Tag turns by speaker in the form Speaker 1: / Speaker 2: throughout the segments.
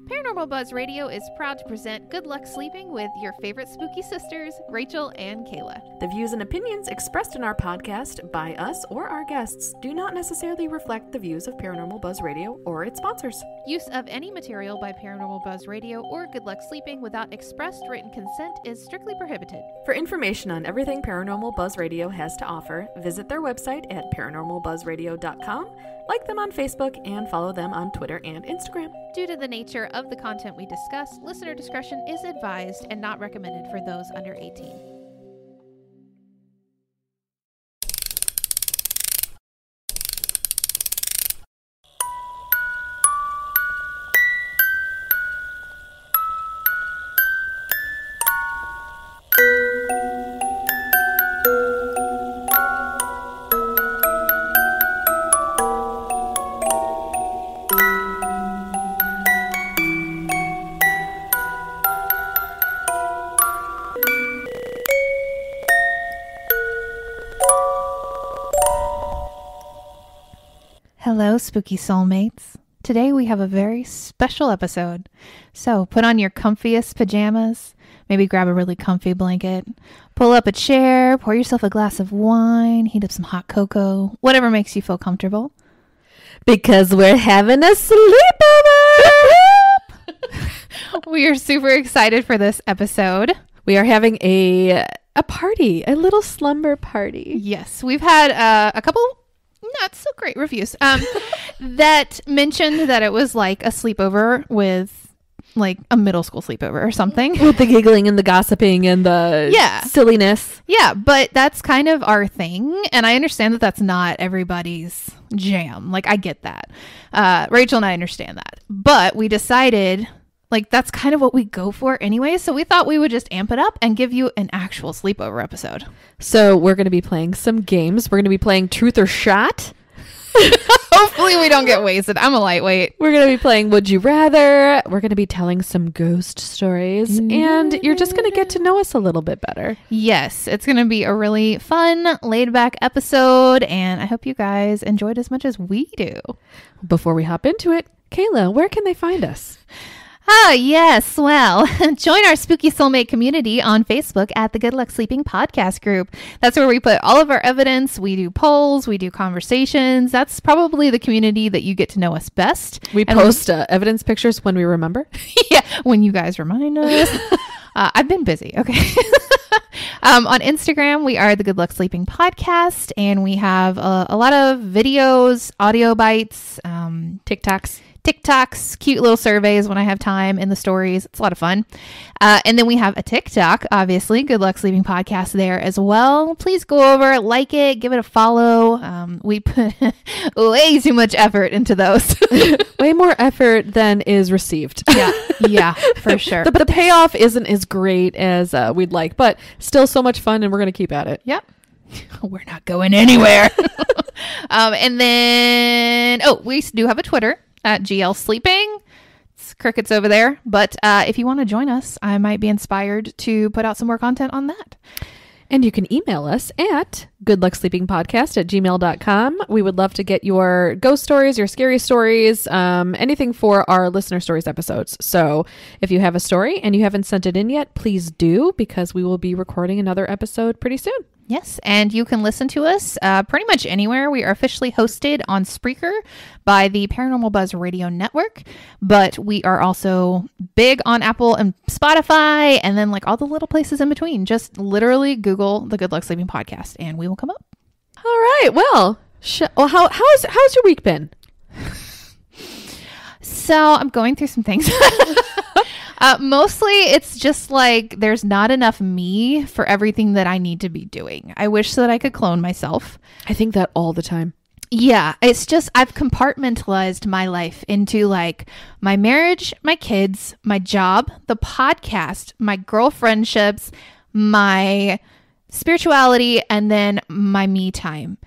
Speaker 1: Paranormal Buzz Radio is proud to present Good Luck Sleeping with your favorite spooky sisters, Rachel and Kayla.
Speaker 2: The views and opinions expressed in our podcast by us or our guests do not necessarily reflect the views of Paranormal Buzz Radio or its sponsors.
Speaker 1: Use of any material by Paranormal Buzz Radio or Good Luck Sleeping without expressed written consent is strictly prohibited.
Speaker 2: For information on everything Paranormal Buzz Radio has to offer, visit their website at paranormalbuzzradio.com, like them on Facebook, and follow them on Twitter and Instagram.
Speaker 1: Due to the nature of the content we discuss, listener discretion is advised and not recommended for those under 18. Hello, spooky soulmates. Today we have a very special episode. So put on your comfiest pajamas, maybe grab a really comfy blanket, pull up a chair, pour yourself a glass of wine, heat up some hot cocoa, whatever makes you feel comfortable.
Speaker 2: Because we're having a sleepover!
Speaker 1: We are super excited for this episode.
Speaker 2: We are having a party, a little slumber party.
Speaker 1: Yes, we've had a couple not so great reviews that mentioned that it was like a sleepover with like a middle school sleepover or something,
Speaker 2: with the giggling and the gossiping and the silliness.
Speaker 1: Yeah, but that's kind of our thing, and I understand that that's not everybody's jam. Like, I get that. Rachel and I understand that, but we decided like that's kind of what we go for anyway, so we thought we would just amp it up and give you an actual sleepover episode.
Speaker 2: So we're going to be playing some games. We're going to be playing Truth or Shot.
Speaker 1: Hopefully we don't get wasted. I'm a lightweight.
Speaker 2: We're going to be playing Would You Rather. We're going to be telling some ghost stories, and you're just going to get to know us a little bit better.
Speaker 1: Yes, it's going to be a really fun, laid-back episode, and I hope you guys enjoy it as much as we do.
Speaker 2: Before we hop into it, Kayla, where can they find us?
Speaker 1: Oh, yes. Well, join our Spooky Soulmate community on Facebook at the Good Luck Sleeping podcast group. That's where we put all of our evidence. We do polls. We do conversations. That's probably the community that you get to know us best.
Speaker 2: We post evidence pictures when we remember.
Speaker 1: Yeah, when you guys remind us. I've been busy. Okay. On Instagram, we are the Good Luck Sleeping podcast, and we have a lot of videos, audio bites, TikToks, cute little surveys when I have time in the stories. It's a lot of fun. And then we have a TikTok, obviously, Good Luck Sleeping Podcast there as well. Please go over, like it, give it a follow. We put way too much effort into those.
Speaker 2: Way more effort than is received.
Speaker 1: Yeah, for sure.
Speaker 2: The payoff isn't as great as we'd like, but still so much fun, and we're going to keep at it.
Speaker 1: Yep. We're not going anywhere. And then, we do have a Twitter. At GL Sleeping. It's crickets over there. But if you want to join us, I might be inspired to put out some more content on that.
Speaker 2: And you can email us at goodlucksleepingpodcast@gmail.com. We would love to get your ghost stories, your scary stories, anything for our listener stories episodes. So if you have a story and you haven't sent it in yet, please do, because we will be recording another episode pretty soon.
Speaker 1: Yes, and you can listen to us pretty much anywhere. We are officially hosted on Spreaker by the Paranormal Buzz Radio Network, but we are also big on Apple and Spotify, and then like all the little places in between. Just literally Google the Good Luck Sleeping podcast, and we will come up.
Speaker 2: All right. Well, how's your week been?
Speaker 1: So I'm going through some things. Mostly it's just like there's not enough me for everything that I need to be doing. I wish that I could clone myself.
Speaker 2: I think that all the time.
Speaker 1: Yeah, it's just I've compartmentalized my life into like my marriage, my kids, my job, the podcast, my girlfriendships, my spirituality, and then my me time.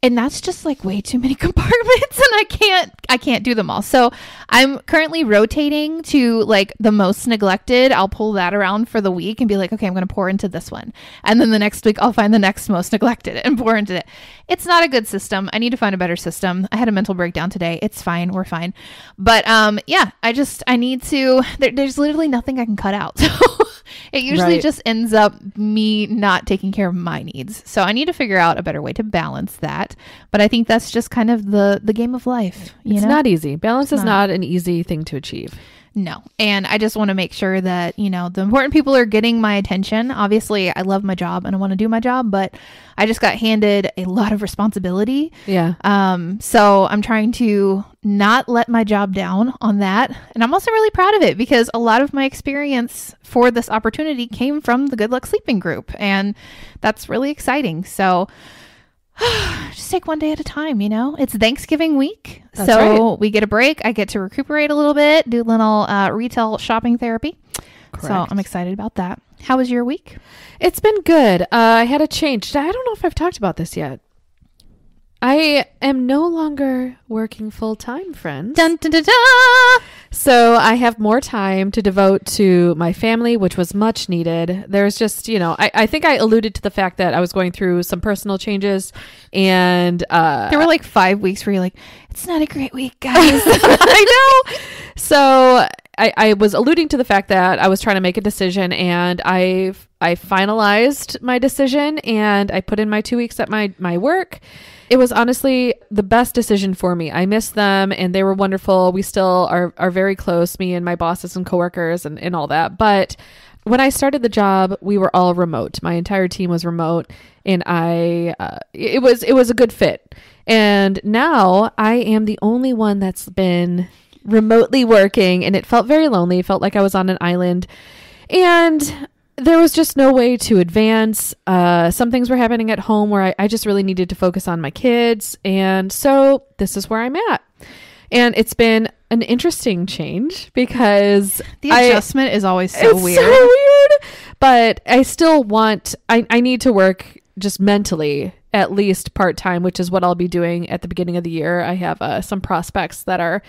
Speaker 1: And that's just like way too many compartments, and I can't do them all. So I'm currently rotating to like the most neglected. I'll pull that around for the week and be like, okay, I'm going to pour into this one. And then the next week I'll find the next most neglected and pour into it. It's not a good system. I need to find a better system. I had a mental breakdown today. It's fine. We're fine. But yeah, I need to, there's literally nothing I can cut out. So it usually just ends up me not taking care of my needs. So I need to figure out a better way to balance that. But I think that's just kind of the game of life.
Speaker 2: It's not easy. Balance is not an easy thing to achieve.
Speaker 1: No. And I just want to make sure that, the important people are getting my attention. Obviously, I love my job and I want to do my job, but I just got handed a lot of responsibility.
Speaker 2: Yeah.
Speaker 1: So I'm trying to not let my job down on that. And I'm also really proud of it because a lot of my experience for this opportunity came from the Good Luck Sleeping group. And that's really exciting. So just take one day at a time, It's Thanksgiving week.
Speaker 2: That's
Speaker 1: so
Speaker 2: right.
Speaker 1: we get a break. I get to recuperate a little bit, do a little retail shopping therapy.
Speaker 2: Correct.
Speaker 1: So I'm excited about that. How was your week?
Speaker 2: It's been good. I had a change. I don't know if I've talked about this yet. I am no longer working full time, friends.
Speaker 1: Dun, dun, dun, dun.
Speaker 2: So I have more time to devote to my family, which was much needed. There's just, I think I alluded to the fact that I was going through some personal changes, and
Speaker 1: there were like 5 weeks where you're like, it's not a great week, guys.
Speaker 2: I know. So I was alluding to the fact that I was trying to make a decision, and I finalized my decision, and I put in my 2 weeks at my work. It was honestly the best decision for me. I miss them and they were wonderful. We still are very close, me and my bosses and coworkers and all that. But when I started the job, we were all remote. My entire team was remote, and it was a good fit. And now I am the only one that's been remotely working, and it felt very lonely. It felt like I was on an island, and there was just no way to advance. Some things were happening at home where I just really needed to focus on my kids. And so this is where I'm at. And it's been an interesting change because
Speaker 1: the adjustment is always so weird.
Speaker 2: So weird. But I still I need to work just mentally at least part-time, which is what I'll be doing at the beginning of the year. I have some prospects that are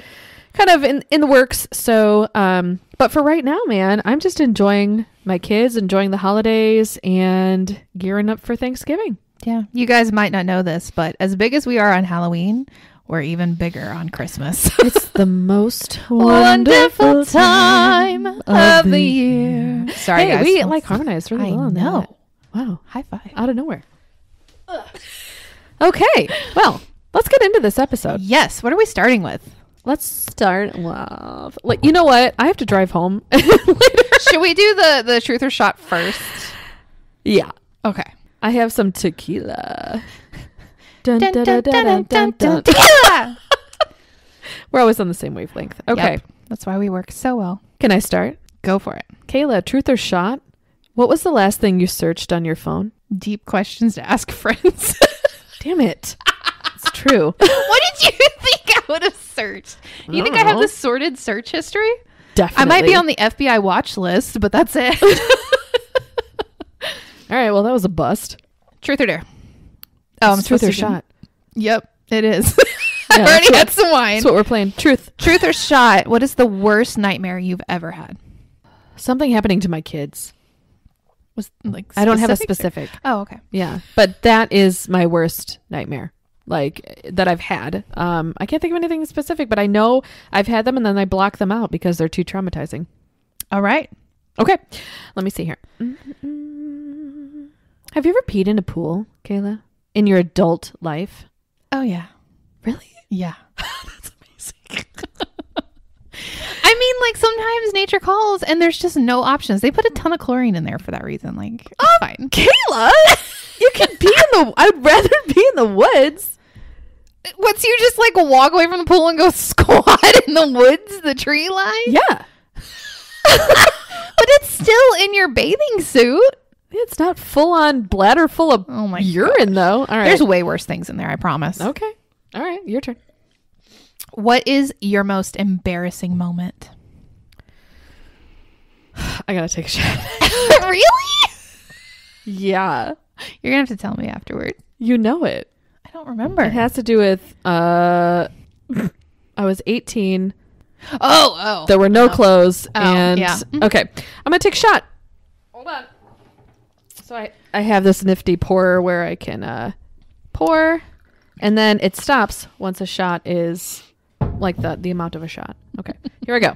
Speaker 2: kind of in the works. So, but for right now, man, I'm just enjoying my kids, enjoying the holidays, and gearing up for Thanksgiving.
Speaker 1: Yeah. You guys might not know this, but as big as we are on Halloween, we're even bigger on Christmas.
Speaker 2: It's the most
Speaker 1: wonderful time of the year. Sorry,
Speaker 2: hey,
Speaker 1: guys.
Speaker 2: we like harmonized really well on
Speaker 1: know.
Speaker 2: that. Wow.
Speaker 1: High five.
Speaker 2: Out of nowhere. Okay. Well, let's get into this episode.
Speaker 1: Yes. What are we starting with?
Speaker 2: Let's start with, you know what? I have to drive home later.
Speaker 1: Should we do the truth or shot first?
Speaker 2: Yeah.
Speaker 1: Okay.
Speaker 2: I have some tequila.
Speaker 1: Dun, dun, dun, dun, dun, dun.
Speaker 2: We're always on the same wavelength. Okay.
Speaker 1: Yep. That's why we work so well.
Speaker 2: Can I start?
Speaker 1: Go for it.
Speaker 2: Kayla, truth or shot? What was the last thing you searched on your phone?
Speaker 1: Deep questions to ask friends.
Speaker 2: Damn it. It's true.
Speaker 1: What did you think I would have searched? You think I have the sorted search history?
Speaker 2: Definitely.
Speaker 1: I might be on the FBI watch list, but that's it.
Speaker 2: All right. Well, that was a bust.
Speaker 1: Truth or dare? Oh, I'm
Speaker 2: truth or shot.
Speaker 1: Yep, it is.
Speaker 2: Yeah,
Speaker 1: I already had some wine.
Speaker 2: That's what we're playing. Truth
Speaker 1: or shot? What is the worst nightmare you've ever had?
Speaker 2: Something happening to my kids.
Speaker 1: Was like
Speaker 2: I don't have a specific.
Speaker 1: Oh, okay.
Speaker 2: Yeah, but that is my worst nightmare, like that I've had. I can't think of anything specific, but I know I've had them, and then I block them out because they're too traumatizing.
Speaker 1: All right.
Speaker 2: Okay, let me see here. Have you ever peed in a pool, Kayla, in your adult life?
Speaker 1: Oh yeah.
Speaker 2: Really?
Speaker 1: Yeah. That's amazing. I mean, like sometimes nature calls and there's just no options. They put a ton of chlorine in there for that reason. Like, it's fine.
Speaker 2: Kayla, you can pee in the. I'd rather be in the woods.
Speaker 1: What's you just like walk away from the pool and go squat in the woods, the tree line?
Speaker 2: Yeah.
Speaker 1: But it's still in your bathing suit.
Speaker 2: It's not full on bladder full of urine, though. All right.
Speaker 1: There's way worse things in there, I promise.
Speaker 2: Okay. All right. Your turn.
Speaker 1: What is your most embarrassing moment?
Speaker 2: I gotta take a shot.
Speaker 1: Really?
Speaker 2: Yeah.
Speaker 1: You're gonna have to tell me afterward.
Speaker 2: You know it.
Speaker 1: I don't don't remember.
Speaker 2: It has to do with I was 18.
Speaker 1: Oh.
Speaker 2: There were no clothes. And
Speaker 1: yeah.
Speaker 2: okay, I'm gonna take a shot. Hold on. So I have this nifty pourer where I can pour, and then it stops once a shot is like the amount of a shot. Okay, here I go.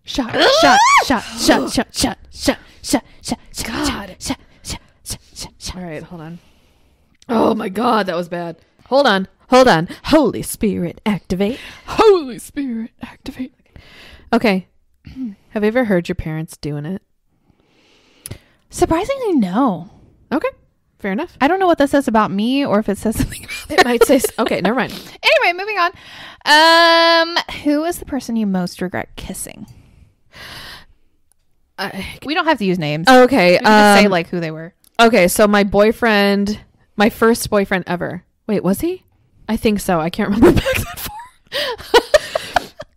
Speaker 2: Shot. God. All right, hold on. Oh my God, that was bad. Hold on. Holy Spirit, activate.
Speaker 1: Holy Spirit, activate.
Speaker 2: Okay. Have you ever heard your parents doing it?
Speaker 1: Surprisingly, no.
Speaker 2: Okay, fair enough.
Speaker 1: I don't know what this says about me or if it says something about
Speaker 2: It might say... Okay, never mind.
Speaker 1: Anyway, moving on. Who is the person you most regret kissing? We don't have to use names.
Speaker 2: Okay.
Speaker 1: We can just say like who they were.
Speaker 2: Okay, so my first boyfriend ever. Wait, was he? I think so. I can't remember back that far.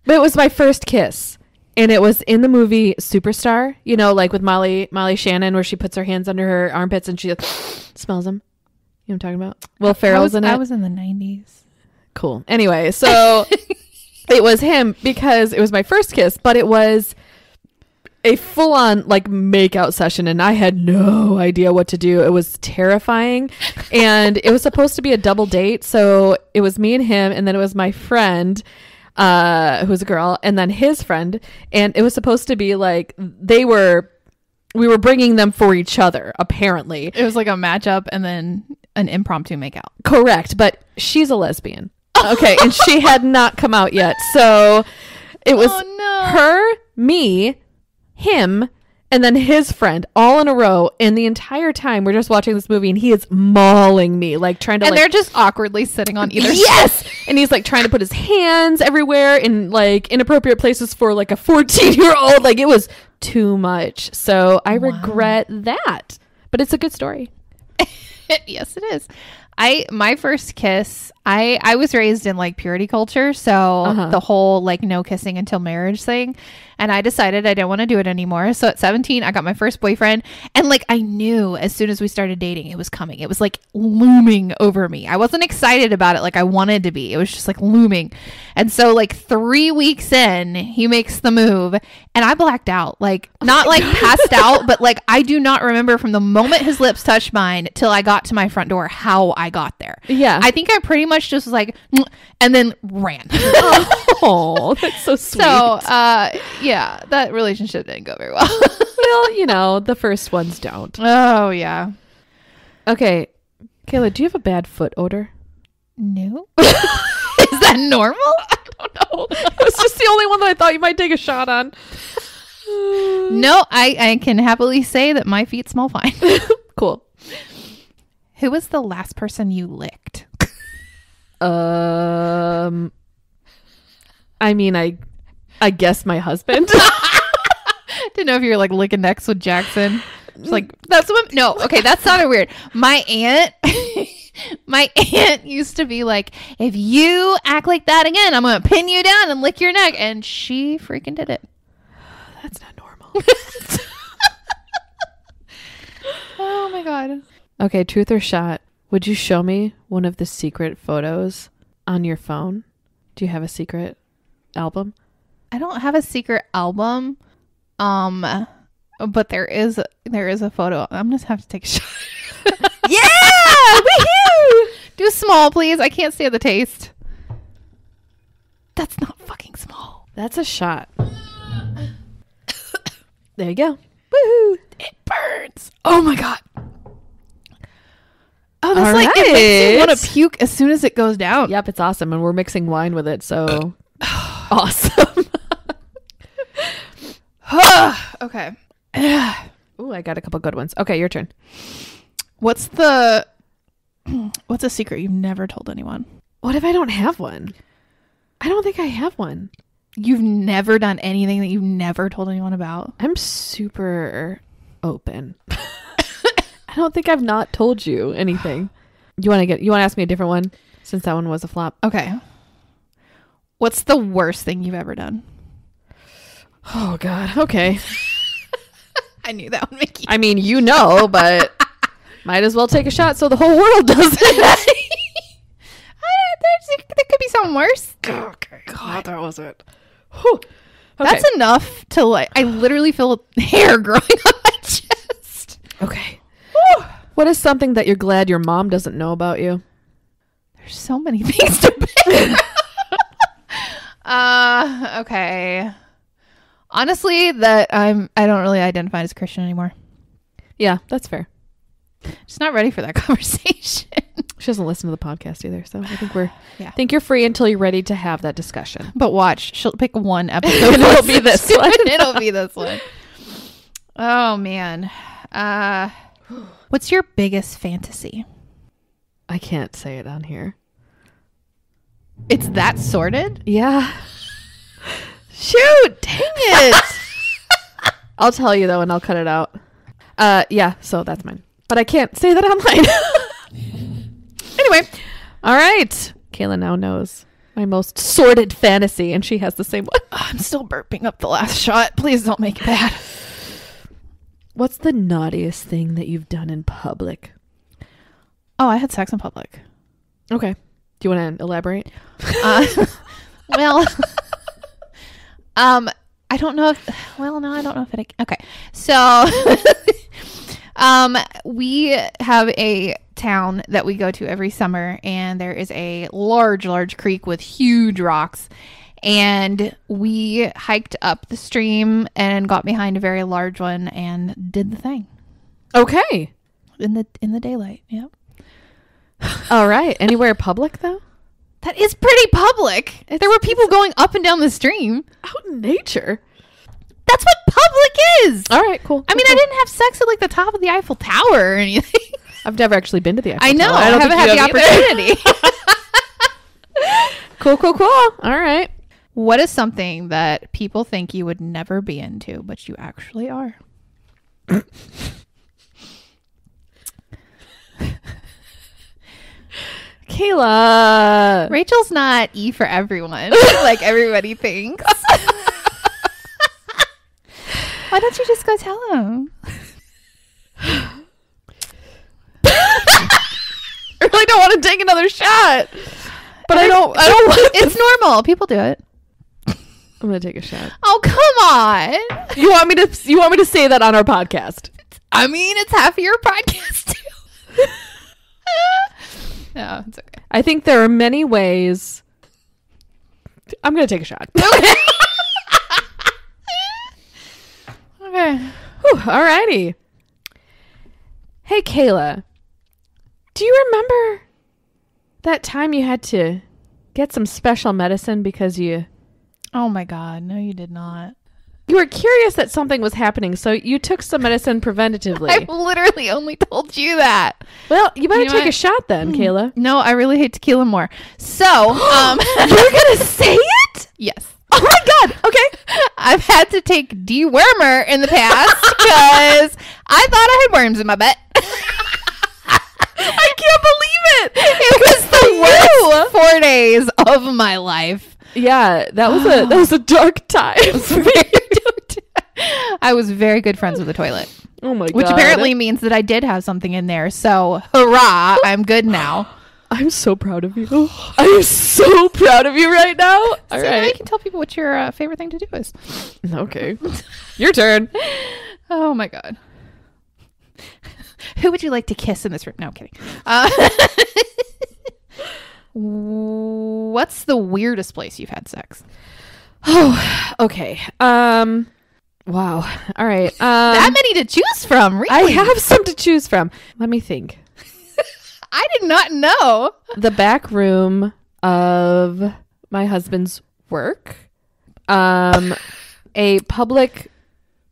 Speaker 2: But it was my first kiss. And it was in the movie Superstar, you know, like with Molly Shannon, where she puts her hands under her armpits and she smells them. You know what I'm talking about? Will Ferrell's in it.
Speaker 1: I was in the 90s.
Speaker 2: Cool. Anyway, so it was him because it was my first kiss, but it was a full-on like make-out session, and I had no idea what to do. It was terrifying, and it was supposed to be a double date, so it was me and him, and then it was my friend who's a girl, and then his friend, and it was supposed to be like we were bringing them for each other, apparently.
Speaker 1: It was like a matchup and then an impromptu makeout.
Speaker 2: Correct, but she's a lesbian. Okay, and she had not come out yet, so it was her, me, him, and then his friend all in a row, and the entire time we're just watching this movie and he is mauling me, like trying to,
Speaker 1: and they're just awkwardly sitting on either
Speaker 2: yes side. And he's like trying to put his hands everywhere in like inappropriate places for like a 14-year-old. Like it was too much, so I regret that, but it's a good story.
Speaker 1: Yes, it is. My first kiss, I was raised in like purity culture, so the whole like no kissing until marriage thing, and I decided I didn't want to do it anymore. So at 17 I got my first boyfriend, and like I knew as soon as we started dating it was coming. It was like looming over me. I wasn't excited about it like I wanted to be. It was just like looming. And so like 3 weeks in, he makes the move and I blacked out, like not like passed out, but like I do not remember from the moment his lips touched mine till I got to my front door how I got there.
Speaker 2: Yeah,
Speaker 1: I think I pretty much just was like and then ran.
Speaker 2: Oh, that's so sweet.
Speaker 1: So yeah, that relationship didn't go very well.
Speaker 2: Well, you know, the first ones don't.
Speaker 1: Oh yeah.
Speaker 2: Okay, Kayla, do you have a bad foot odor?
Speaker 1: No. Is that normal?
Speaker 2: I don't know. It was just the only one that I thought you might take a shot on.
Speaker 1: No, I can happily say that my feet smell fine.
Speaker 2: Cool.
Speaker 1: Who was the last person you licked?
Speaker 2: I mean, I guess my husband.
Speaker 1: Didn't know if you were like licking necks with Jackson. It's like, that's what, no, okay, that sounded weird. My aunt used to be like, if you act like that again, I'm going to pin you down and lick your neck. And she freaking did it.
Speaker 2: That's not normal.
Speaker 1: Oh my God.
Speaker 2: Okay, truth or shot. Would you show me one of the secret photos on your phone? Do you have a secret album?
Speaker 1: I don't have a secret album. But there is a photo. I'm just have to take a shot.
Speaker 2: Yeah! Woohoo!
Speaker 1: Do small, please. I can't stand the taste. That's not fucking small.
Speaker 2: That's a shot. There you go. Woohoo!
Speaker 1: It burns. Oh my God. Oh, that's
Speaker 2: All
Speaker 1: like, it makes
Speaker 2: right.
Speaker 1: me want to puke as soon as it goes down.
Speaker 2: Yep, it's awesome. And we're mixing wine with it, so awesome.
Speaker 1: Okay.
Speaker 2: Ooh, I got a couple good ones. Okay, your turn.
Speaker 1: What's a secret you've never told anyone?
Speaker 2: What if I don't have one? I don't think I have one.
Speaker 1: You've never done anything that you've never told anyone about?
Speaker 2: I'm super open. I don't think I've not told you anything. You want to ask me a different one since that one was a flop?
Speaker 1: Okay. What's the worst thing you've ever done?
Speaker 2: Oh God. Okay.
Speaker 1: I knew that would make you.
Speaker 2: I mean, you know, but Might as well take a shot so the whole world does it.
Speaker 1: There could be something worse.
Speaker 2: Okay. God, that was it. Whew. Okay.
Speaker 1: That's enough to like. I literally feel hair growing on my chest.
Speaker 2: Okay. What is something that you're glad your mom doesn't know about you?
Speaker 1: There's so many things to pick. Okay. Honestly, that I don't really identify as a Christian anymore.
Speaker 2: Yeah, that's fair.
Speaker 1: Just not ready for that conversation.
Speaker 2: She doesn't listen to the podcast either, so I think
Speaker 1: Yeah.
Speaker 2: I think you're free until you're ready to have that discussion.
Speaker 1: But watch, she'll pick one episode.
Speaker 2: And it'll be this one.
Speaker 1: It'll be this one. Oh man. What's your biggest fantasy?
Speaker 2: I can't say it on here.
Speaker 1: It's that sordid?
Speaker 2: Yeah.
Speaker 1: Shoot, dang it.
Speaker 2: I'll tell you though, and I'll cut it out. Yeah, so that's mine. But I can't say that online. Anyway, all right. Kayla now knows my most sordid fantasy, and she has the same one.
Speaker 1: I'm still burping up the last shot. Please don't make it bad.
Speaker 2: What's the naughtiest thing that you've done in public?
Speaker 1: Oh, I had sex in public.
Speaker 2: Okay. Do you want to elaborate?
Speaker 1: Well, I don't know if, well, no, I don't know if it, okay. So, we have a town that we go to every summer, and there is a large creek with huge rocks, and we hiked up the stream and got behind a very large one and did the thing
Speaker 2: Okay.
Speaker 1: in the daylight. Yep.
Speaker 2: All right. Anywhere public though?
Speaker 1: That is pretty public. There were people going up and down the stream.
Speaker 2: Out in nature.
Speaker 1: That's what public is.
Speaker 2: All right, cool.
Speaker 1: I mean, I didn't have sex at like the top of the Eiffel Tower or anything.
Speaker 2: I've never actually been to the Eiffel
Speaker 1: I know.
Speaker 2: Tower.
Speaker 1: I haven't had the opportunity.
Speaker 2: Cool. All right.
Speaker 1: What is something that people think you would never be into, but you actually are?
Speaker 2: Kayla.
Speaker 1: Rachel's not E for everyone, like everybody thinks. Why don't you just go tell him?
Speaker 2: I really don't want to take another shot. But I don't
Speaker 1: It's normal. People do it.
Speaker 2: I'm going to take a shot.
Speaker 1: Oh, come on.
Speaker 2: You want me to say that on our podcast?
Speaker 1: I mean, it's half of your podcast too. No, it's okay.
Speaker 2: I think there are many ways. I'm going to take a shot.
Speaker 1: Okay. Okay.
Speaker 2: All righty. Hey, Kayla. Do you remember that time you had to get some special medicine because you
Speaker 1: Oh my God. No, you did not.
Speaker 2: were curious that something was happening, so you took some medicine preventatively?
Speaker 1: I've literally only told you that.
Speaker 2: Well, you better
Speaker 1: You know
Speaker 2: take
Speaker 1: what?
Speaker 2: a shot then, Kayla.
Speaker 1: No, I really hate tequila more. So,
Speaker 2: You're going to say it?
Speaker 1: yes.
Speaker 2: Oh my God. Okay.
Speaker 1: I've had to take dewormer in the past because I thought I had worms in my butt.
Speaker 2: I can't believe it.
Speaker 1: It was the worst 4 days of my life.
Speaker 2: Yeah, that was a dark time.
Speaker 1: I was very good friends with the toilet,
Speaker 2: Oh my God.
Speaker 1: which apparently means that I did have something in there. So, hurrah, I'm good now.
Speaker 2: I'm so proud of you. I'm so proud of you right now. All
Speaker 1: So now you
Speaker 2: right.
Speaker 1: can tell people what your favorite thing to do is.
Speaker 2: Okay. Your turn.
Speaker 1: Oh my God. Who would you like to kiss in this room? No, I'm kidding. What's the weirdest place you've had sex?
Speaker 2: Oh, okay. Wow. All right.
Speaker 1: That many to choose from, really?
Speaker 2: I have some to choose from. Let me think.
Speaker 1: I did not know.
Speaker 2: The back room of my husband's work. A public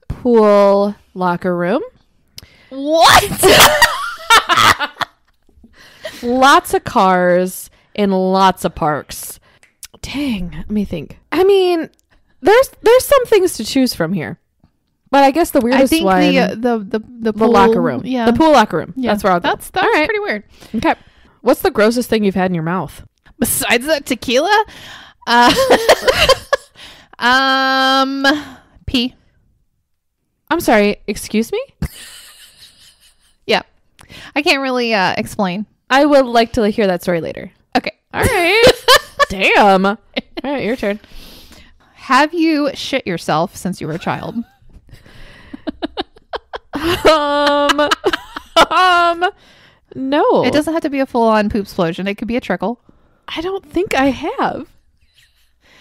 Speaker 2: pool locker room.
Speaker 1: What?
Speaker 2: Lots of cars in lots of parks. Dang, let me think. I mean, there's some things to choose from here, but I guess the weirdest
Speaker 1: I think
Speaker 2: one,
Speaker 1: the pool,
Speaker 2: locker room.
Speaker 1: Yeah,
Speaker 2: The pool locker room.
Speaker 1: Yeah.
Speaker 2: That's where I'll go.
Speaker 1: That's
Speaker 2: All right.
Speaker 1: pretty weird.
Speaker 2: Okay. What's the grossest thing you've had in your mouth?
Speaker 1: Besides that tequila, pee.
Speaker 2: I'm sorry. Excuse me.
Speaker 1: Yeah, I can't really explain.
Speaker 2: I would like to hear that story later.
Speaker 1: Okay.
Speaker 2: All right. Damn. All right, your turn.
Speaker 1: Have you shit yourself since you were a child?
Speaker 2: No.
Speaker 1: It doesn't have to be a full-on poop explosion. It could be a trickle.
Speaker 2: I don't think I have.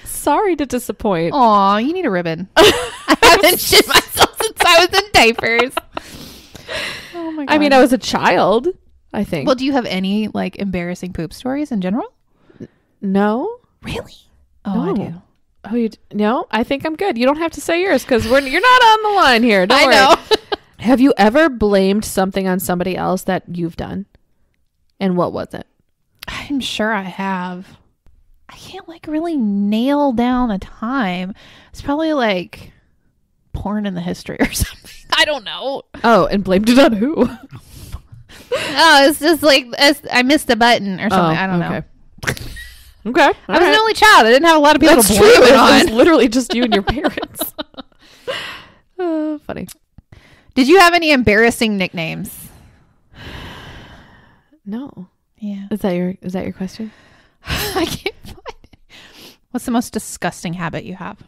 Speaker 2: Sorry to disappoint.
Speaker 1: Aw, you need a ribbon. I haven't shit myself since I was in diapers. Oh my God.
Speaker 2: I mean, I was a child, I think.
Speaker 1: Well, do you have any like embarrassing poop stories in general?
Speaker 2: No.
Speaker 1: Really? Oh, I do.
Speaker 2: Oh, no? I think I'm good. You don't have to say yours because you're not on the line here. Don't worry.
Speaker 1: know.
Speaker 2: Have you ever blamed something on somebody else that you've done? And what was it?
Speaker 1: I'm sure I have. I can't like really nail down a time. It's probably like porn in the history or something. I don't know.
Speaker 2: Oh, and blamed it on who?
Speaker 1: Oh, it's just like I missed a button or something. I don't know.
Speaker 2: Okay.
Speaker 1: I was the only child. I didn't have a lot of people
Speaker 2: That's
Speaker 1: to
Speaker 2: true.
Speaker 1: blame it
Speaker 2: It was
Speaker 1: on.
Speaker 2: literally just you and your parents. Funny.
Speaker 1: Did you have any embarrassing nicknames?
Speaker 2: No.
Speaker 1: Yeah.
Speaker 2: Is that your question?
Speaker 1: I can't find it. What's the most disgusting habit you have?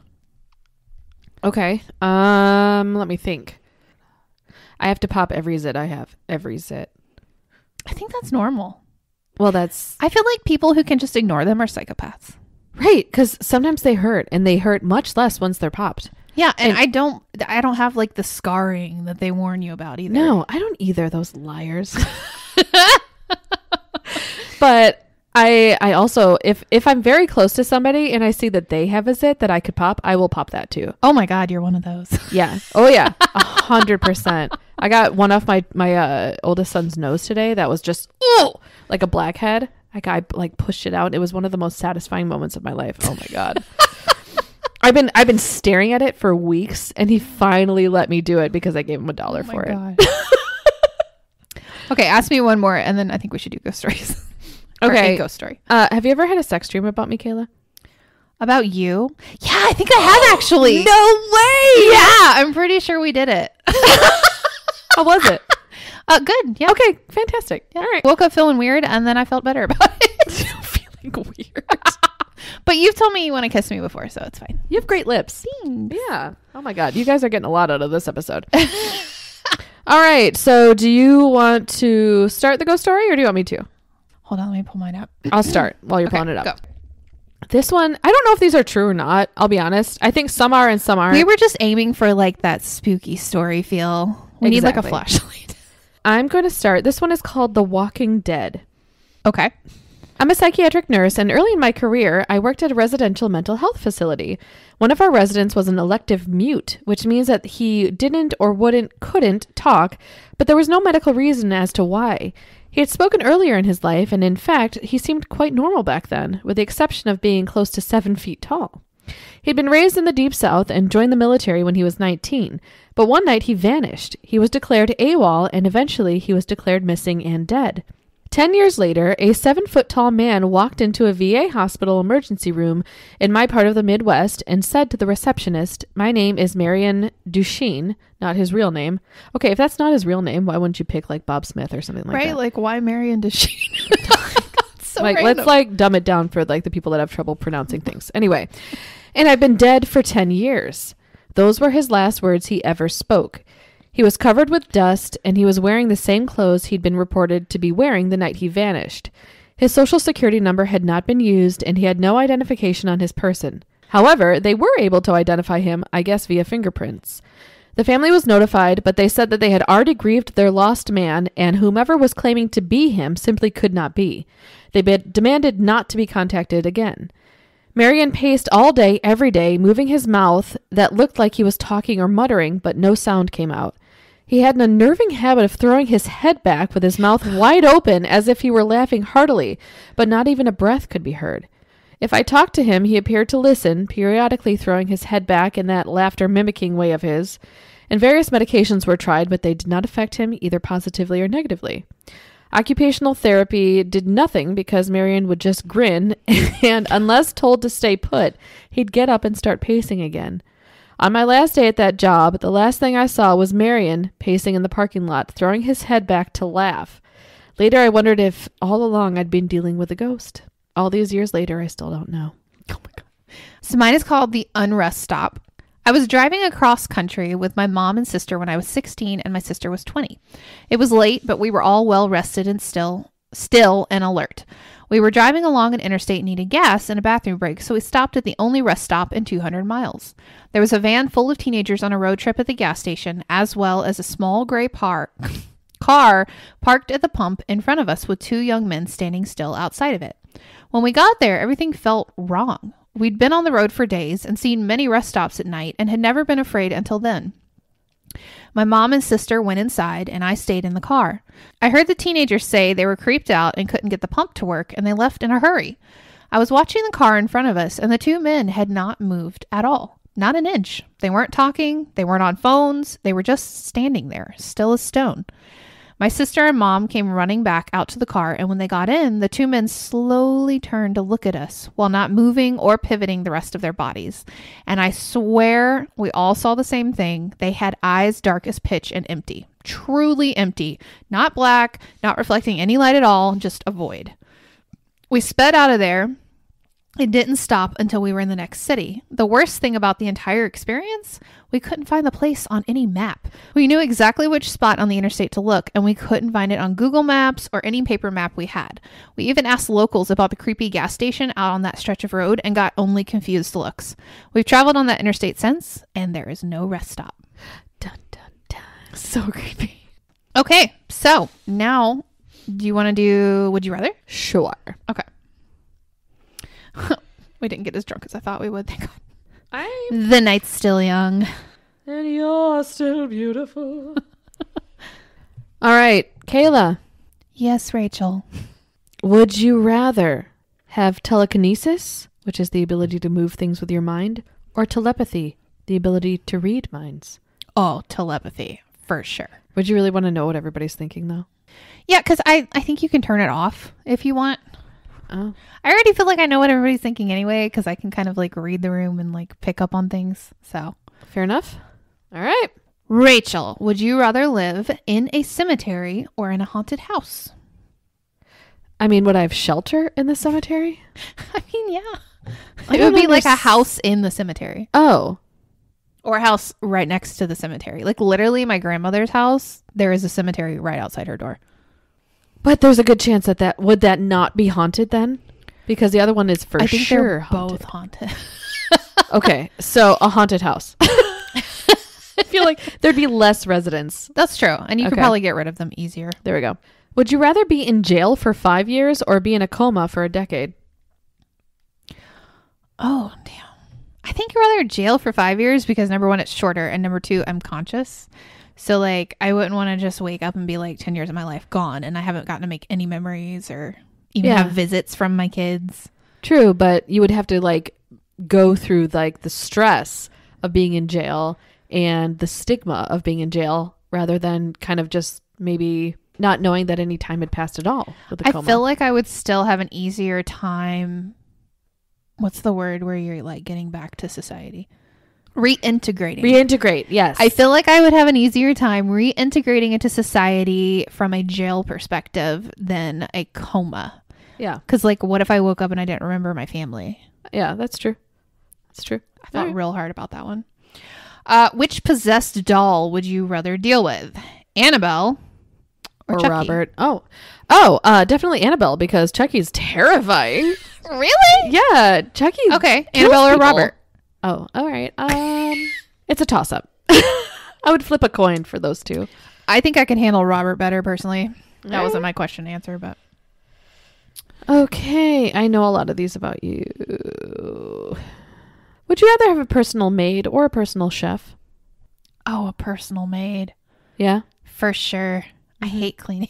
Speaker 2: Okay. Let me think. I have to pop every zit I have. Every zit.
Speaker 1: I think that's normal.
Speaker 2: Well, that's
Speaker 1: I feel like people who can just ignore them are psychopaths.
Speaker 2: right, because sometimes they hurt, and they hurt much less once they're popped.
Speaker 1: Yeah, and I don't have like the scarring that they warn you about either.
Speaker 2: No, I don't either. Those liars. But I also, if I'm very close to somebody and I see that they have a zit that I could pop, I will pop that too.
Speaker 1: Oh my God, you're one of those.
Speaker 2: Yeah. Oh yeah. 100%. I got one off my oldest son's nose today. That was just like a blackhead. I like pushed it out. It was one of the most satisfying moments of my life. Oh my God. I've been staring at it for weeks, and he finally let me do it because I gave him $1 for it.
Speaker 1: Okay, ask me one more, and then I think we should do ghost stories.
Speaker 2: Okay,
Speaker 1: ghost story.
Speaker 2: Have you ever had a sex dream about me, Kayla?
Speaker 1: About you? Yeah, I think I have actually.
Speaker 2: No way!
Speaker 1: Yeah, I'm pretty sure we did it.
Speaker 2: How was it?
Speaker 1: Good. Yeah.
Speaker 2: Okay, fantastic.
Speaker 1: Yeah.
Speaker 2: All right.
Speaker 1: Woke up feeling weird, and then I felt better about it.
Speaker 2: Feeling weird.
Speaker 1: But you've told me you want to kiss me before, so it's fine.
Speaker 2: You have great lips.
Speaker 1: Thanks.
Speaker 2: Yeah. Oh my God, you guys are getting a lot out of this episode. All right. So, do you want to start the ghost story, or do you want me to?
Speaker 1: Hold on, let me pull mine up.
Speaker 2: I'll start while you're pulling it up.
Speaker 1: Go.
Speaker 2: This one, I don't know if these are true or not. I'll be honest. I think some are and some aren't.
Speaker 1: We were just aiming for like that spooky story feel. We need like a flashlight.
Speaker 2: I'm going to start. This one is called The Walking Dead.
Speaker 1: Okay.
Speaker 2: I'm a psychiatric nurse, and early in my career, I worked at a residential mental health facility. One of our residents was an elective mute, which means that he didn't or couldn't talk, but there was no medical reason as to why. He had spoken earlier in his life, and in fact, he seemed quite normal back then, with the exception of being close to 7 feet tall. He'd been raised in the Deep South and joined the military when he was 19, but one night he vanished. He was declared AWOL, and eventually he was declared missing and dead. 10 years later, a 7-foot-tall man walked into a VA hospital emergency room in my part of the Midwest and said to the receptionist, "My name is Marion Duchesne," not his real name. Okay, if that's not his real name, why wouldn't you pick like Bob Smith or something like that?
Speaker 1: Right? Like, why Marion Duchesne? So
Speaker 2: like,
Speaker 1: random.
Speaker 2: let's like dumb it down for like the people that have trouble pronouncing things. Anyway, and I've been dead for 10 years. Those were his last words he ever spoke. He was covered with dust, and he was wearing the same clothes he'd been reported to be wearing the night he vanished. His social security number had not been used, and he had no identification on his person. However, they were able to identify him, I guess, via fingerprints. The family was notified, but they said that they had already grieved their lost man, and whomever was claiming to be him simply could not be. They demanded not to be contacted again. Marion paced all day, every day, moving his mouth that looked like he was talking or muttering, but no sound came out. He had an unnerving habit of throwing his head back with his mouth wide open as if he were laughing heartily, but not even a breath could be heard. If I talked to him, he appeared to listen, periodically throwing his head back in that laughter-mimicking way of his, and various medications were tried, but they did not affect him either positively or negatively. Occupational therapy did nothing because Marion would just grin, and unless told to stay put, he'd get up and start pacing again. On my last day at that job, the last thing I saw was Marion pacing in the parking lot, throwing his head back to laugh. Later, I wondered if all along I'd been dealing with a ghost. All these years later, I still don't know. Oh my God.
Speaker 1: So mine is called the Unrest Stop. I was driving across country with my mom and sister when I was 16 and my sister was 20. It was late, but we were all well rested and still and alert. We were driving along an interstate, needed gas and a bathroom break, so we stopped at the only rest stop in 200 miles. There was a van full of teenagers on a road trip at the gas station, as well as a small gray car parked at the pump in front of us with 2 young men standing still outside of it. When we got there, everything felt wrong. We'd been on the road for days and seen many rest stops at night and had never been afraid until then. My mom and sister went inside and I stayed in the car. I heard the teenagers say they were creeped out and couldn't get the pump to work and they left in a hurry. I was watching the car in front of us and the 2 men had not moved at all. Not an inch. They weren't talking. They weren't on phones. They were just standing there, still as stone. My sister and mom came running back out to the car, and when they got in, the 2 men slowly turned to look at us while not moving or pivoting the rest of their bodies. And I swear we all saw the same thing. They had eyes dark as pitch and empty. Truly empty. Not black, not reflecting any light at all, just a void. We sped out of there. It didn't stop until we were in the next city. The worst thing about the entire experience, we couldn't find the place on any map. We knew exactly which spot on the interstate to look, and we couldn't find it on Google Maps or any paper map we had. We even asked locals about the creepy gas station out on that stretch of road and got only confused looks. We've traveled on that interstate since, and there is no rest stop.
Speaker 2: Dun, dun, dun. So creepy.
Speaker 1: Okay, so now, do you want to do Would You Rather?
Speaker 2: Sure.
Speaker 1: Okay. We didn't get as drunk as I thought we would. Thank God. The night's still young.
Speaker 2: And you're still beautiful. All right, Kayla.
Speaker 1: Yes, Rachel.
Speaker 2: Would you rather have telekinesis, which is the ability to move things with your mind, or telepathy, the ability to read minds?
Speaker 1: Oh, telepathy, for sure.
Speaker 2: Would you really want to know what everybody's thinking, though?
Speaker 1: Yeah, because I think you can turn it off if you want.
Speaker 2: Oh.
Speaker 1: I already feel like I know what everybody's thinking anyway, because I can kind of like read the room and like pick up on things. So
Speaker 2: fair enough. All right.
Speaker 1: Rachel, would you rather live in a cemetery or in a haunted house?
Speaker 2: I mean, would I have shelter in the cemetery?
Speaker 1: I mean, yeah. It would be like a house in the cemetery.
Speaker 2: Oh.
Speaker 1: Or a house right next to the cemetery. Like literally my grandmother's house, there is a cemetery right outside her door.
Speaker 2: But there's a good chance that would that not be haunted then? Because the other one is for
Speaker 1: I think
Speaker 2: sure
Speaker 1: they're
Speaker 2: haunted.
Speaker 1: both haunted.
Speaker 2: Okay, so a haunted house. I feel like there'd be less residents.
Speaker 1: That's true. And you could probably get rid of them easier.
Speaker 2: There we go. Would you rather be in jail for 5 years or be in a coma for a decade?
Speaker 1: Oh, damn. I think I'd rather jail for 5 years because number 1, it's shorter. And number 2, I'm conscious. So like, I wouldn't want to just wake up and be like 10 years of my life gone. And I haven't gotten to make any memories or even have visits from my kids.
Speaker 2: True. But you would have to like go through like the stress of being in jail and the stigma of being in jail rather than kind of just maybe not knowing that any time had passed at all with the coma.
Speaker 1: I feel like I would still have an easier time. What's the word where you're like getting back to society?
Speaker 2: Reintegrate, yes.
Speaker 1: I feel like I would have an easier time reintegrating into society from a jail perspective than a coma.
Speaker 2: Yeah.
Speaker 1: Because like, what if I woke up and I didn't remember my family?
Speaker 2: Yeah, that's true. That's true.
Speaker 1: I thought real hard about that one. Which possessed doll would you rather deal with? Annabelle or Chucky?
Speaker 2: Robert? Oh, definitely Annabelle because Chucky's terrifying.
Speaker 1: Really?
Speaker 2: Yeah, Chucky's
Speaker 1: okay. Annabelle or Robert?
Speaker 2: Oh, all right. It's a toss-up. I would flip a coin for those two.
Speaker 1: I think I can handle Robert better personally. That
Speaker 2: right.
Speaker 1: wasn't my question to answer, but
Speaker 2: okay. I know a lot of these about you. Would you rather have a personal maid or a personal chef?
Speaker 1: Oh, a personal maid.
Speaker 2: Yeah,
Speaker 1: for sure. I hate cleaning.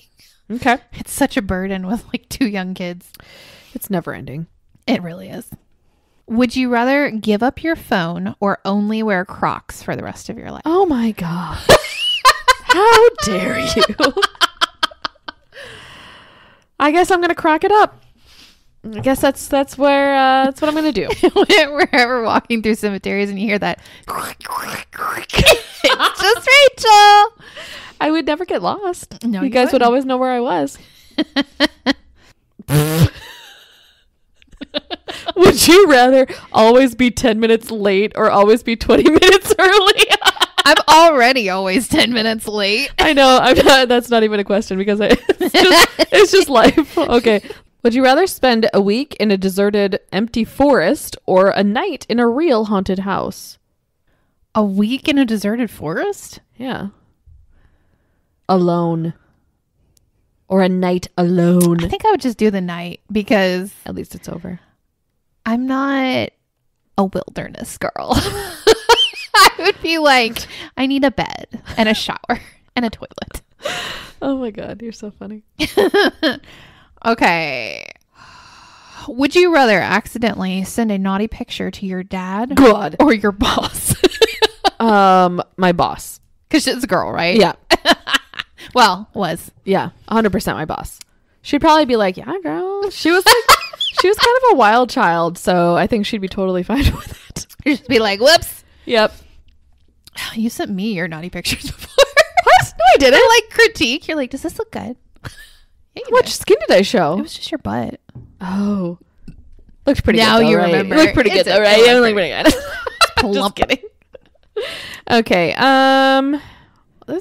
Speaker 2: Okay,
Speaker 1: it's such a burden with like 2 young kids.
Speaker 2: It's never ending.
Speaker 1: It really is. Would you rather give up your phone or only wear Crocs for the rest of your life?
Speaker 2: Oh my God. How dare you? I guess I'm going to crock it up. I guess that's what I'm going to do.
Speaker 1: Wherever walking through cemeteries and you hear that, it's just Rachel.
Speaker 2: I would never get lost.
Speaker 1: No,
Speaker 2: you guys would always know where I was. Would you rather always be 10 minutes late or always be 20 minutes early?
Speaker 1: I'm already always 10 minutes late.
Speaker 2: I know. That's not even a question because it's just life. Okay. Would you rather spend a week in a deserted, empty forest or a night in a real haunted house?
Speaker 1: A week in a deserted forest?
Speaker 2: Yeah. Alone. Or a night alone.
Speaker 1: I think I would just do the night because
Speaker 2: at least it's over.
Speaker 1: I'm not a wilderness girl. I would be like, I need a bed and a shower and a toilet.
Speaker 2: Oh my God, you're so funny.
Speaker 1: Okay. Would you rather accidentally send a naughty picture to your dad
Speaker 2: God.
Speaker 1: or your boss?
Speaker 2: My boss.
Speaker 1: Because she's a girl, right?
Speaker 2: Yeah.
Speaker 1: Well, was.
Speaker 2: Yeah, 100% my boss. She'd probably be like, yeah, girl. She was kind of a wild child, so I think she'd be totally fine with it.
Speaker 1: You'd just be like, whoops.
Speaker 2: Yep.
Speaker 1: You sent me your naughty pictures before.
Speaker 2: What? No, I didn't.
Speaker 1: Like critique. You're like, does this look good? Yeah,
Speaker 2: what skin did I show?
Speaker 1: It was just your butt.
Speaker 2: Oh. Looked pretty
Speaker 1: now
Speaker 2: good though,
Speaker 1: you
Speaker 2: right?
Speaker 1: remember.
Speaker 2: It looked pretty good though, right? Yeah, looked pretty good.
Speaker 1: Plump.
Speaker 2: Just kidding. Okay.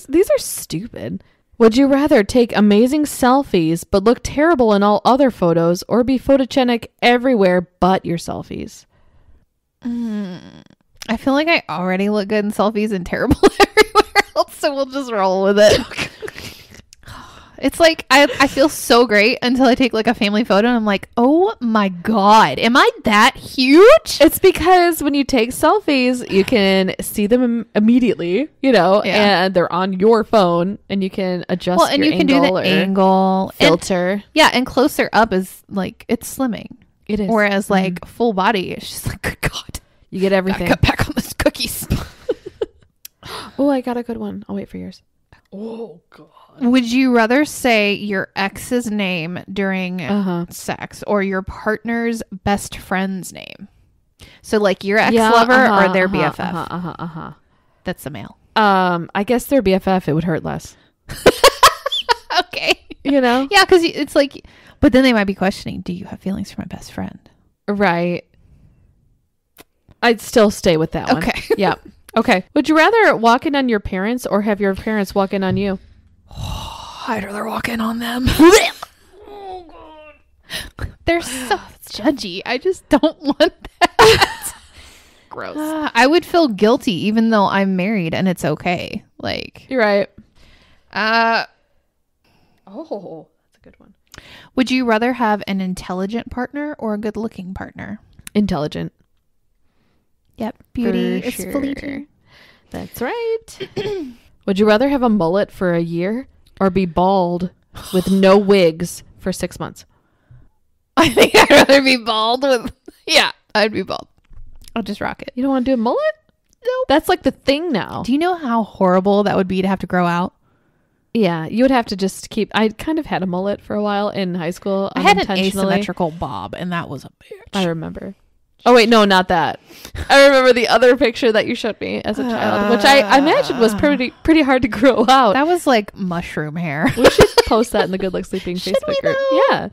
Speaker 2: These are stupid. Would you rather take amazing selfies but look terrible in all other photos or be photogenic everywhere but your selfies?
Speaker 1: I feel like I already look good in selfies and terrible everywhere else, so we'll just roll with it. It's like I feel so great until I take like a family photo and I'm like, oh my God, am I that huge?
Speaker 2: It's because when you take selfies, you can see them immediately, and they're on your phone and you can adjust
Speaker 1: and
Speaker 2: your
Speaker 1: you can do the angle
Speaker 2: filter.
Speaker 1: And closer up is like, it's slimming.
Speaker 2: It is.
Speaker 1: Whereas like full body, it's just like, good God.
Speaker 2: You get everything.
Speaker 1: Cut back on those cookies.
Speaker 2: Oh, I got a good one. I'll wait for yours. Oh, God.
Speaker 1: Would you rather say your ex's name during sex or your partner's best friend's name? So like your ex-lover or their BFF? That's the male.
Speaker 2: I guess their BFF, it would hurt less.
Speaker 1: Okay.
Speaker 2: Yeah,
Speaker 1: because it's like, but then they might be questioning, do you have feelings for my best friend?
Speaker 2: Right. I'd still stay with that one.
Speaker 1: Okay.
Speaker 2: Yeah. Okay. Would you rather walk in on your parents or have your parents walk in on you?
Speaker 1: I'd rather walk in on them. Oh, God. They're so judgy. I just don't want that.
Speaker 2: Gross.
Speaker 1: I would feel guilty even though I'm married and it's okay. Like,
Speaker 2: you're right.
Speaker 1: Oh,
Speaker 2: that's a good one.
Speaker 1: Would you rather have an intelligent partner or a good looking partner?
Speaker 2: Intelligent.
Speaker 1: Yep. Beauty
Speaker 2: For
Speaker 1: is
Speaker 2: sure.
Speaker 1: fleeting.
Speaker 2: That's right. Would you rather have a mullet for a year or be bald with no wigs for 6 months?
Speaker 1: I think I'd rather be bald with... Yeah, I'd be bald. I'll just rock it.
Speaker 2: You don't want to do a mullet?
Speaker 1: Nope.
Speaker 2: That's like the thing now.
Speaker 1: Do you know how horrible that would be to have to grow out?
Speaker 2: Yeah, you would have to just keep... I kind of had a mullet for a while in high school.
Speaker 1: I had an asymmetrical bob, and that was a bitch.
Speaker 2: I remember. Oh, wait, no, not that. I remember the other picture that you showed me as a child, which I imagine was pretty hard to grow out.
Speaker 1: That was like mushroom hair.
Speaker 2: We should post that in the Good Luck Sleeping Facebook group. Yeah.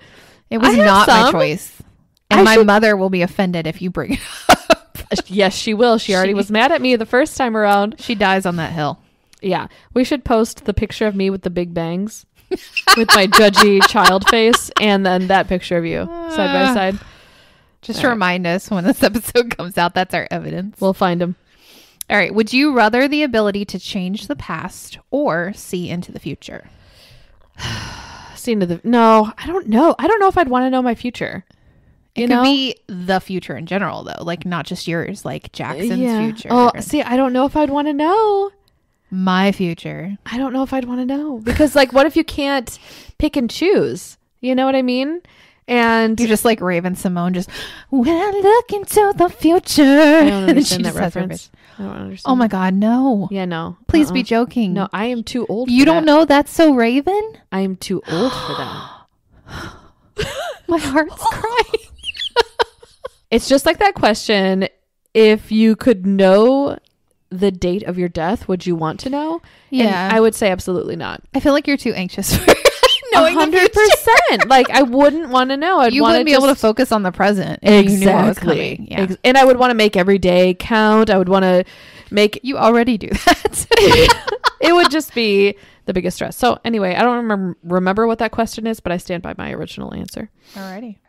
Speaker 1: It was not my choice. And my mother will be offended if you bring it up.
Speaker 2: Yes, she will. She already was mad at me the first time around.
Speaker 1: She dies on that hill.
Speaker 2: Yeah. We should post the picture of me with the big bangs with my judgy child face and then that picture of you side by side.
Speaker 1: Just to remind us when this episode comes out, that's our evidence.
Speaker 2: We'll find them.
Speaker 1: All right. Would you rather the ability to change the past or see into the future?
Speaker 2: No, I don't know. I don't know if I'd want to know my future.
Speaker 1: It could be the future in general, though. Like, not just yours, like Jackson's future.
Speaker 2: Oh, see, I don't know if I'd want to know.
Speaker 1: My future.
Speaker 2: I don't know if I'd want to know. Because, like, what if you can't pick and choose? You know what I mean? And
Speaker 1: you're just like Raven Simone, just when I look into the future.
Speaker 2: I don't understand that reference. I don't understand.
Speaker 1: Oh my God, no.
Speaker 2: Yeah, no.
Speaker 1: Please be joking.
Speaker 2: No, I am too old.
Speaker 1: You don't know That's So Raven?
Speaker 2: I am too old for that.
Speaker 1: My heart's crying.
Speaker 2: It's just like that question. If you could know the date of your death, would you want to know?
Speaker 1: Yeah.
Speaker 2: And I would say absolutely not.
Speaker 1: I feel like you're too anxious for knowing the future.
Speaker 2: 100%. Like, I wouldn't want to know.
Speaker 1: You wouldn't be able to focus on the present. If you knew what was coming. Yeah.
Speaker 2: And I would want to make every day count. I would want to make...
Speaker 1: You already do that.
Speaker 2: It would just be the biggest stress. So anyway, I don't remember what that question is, but I stand by my original answer.
Speaker 1: Alrighty.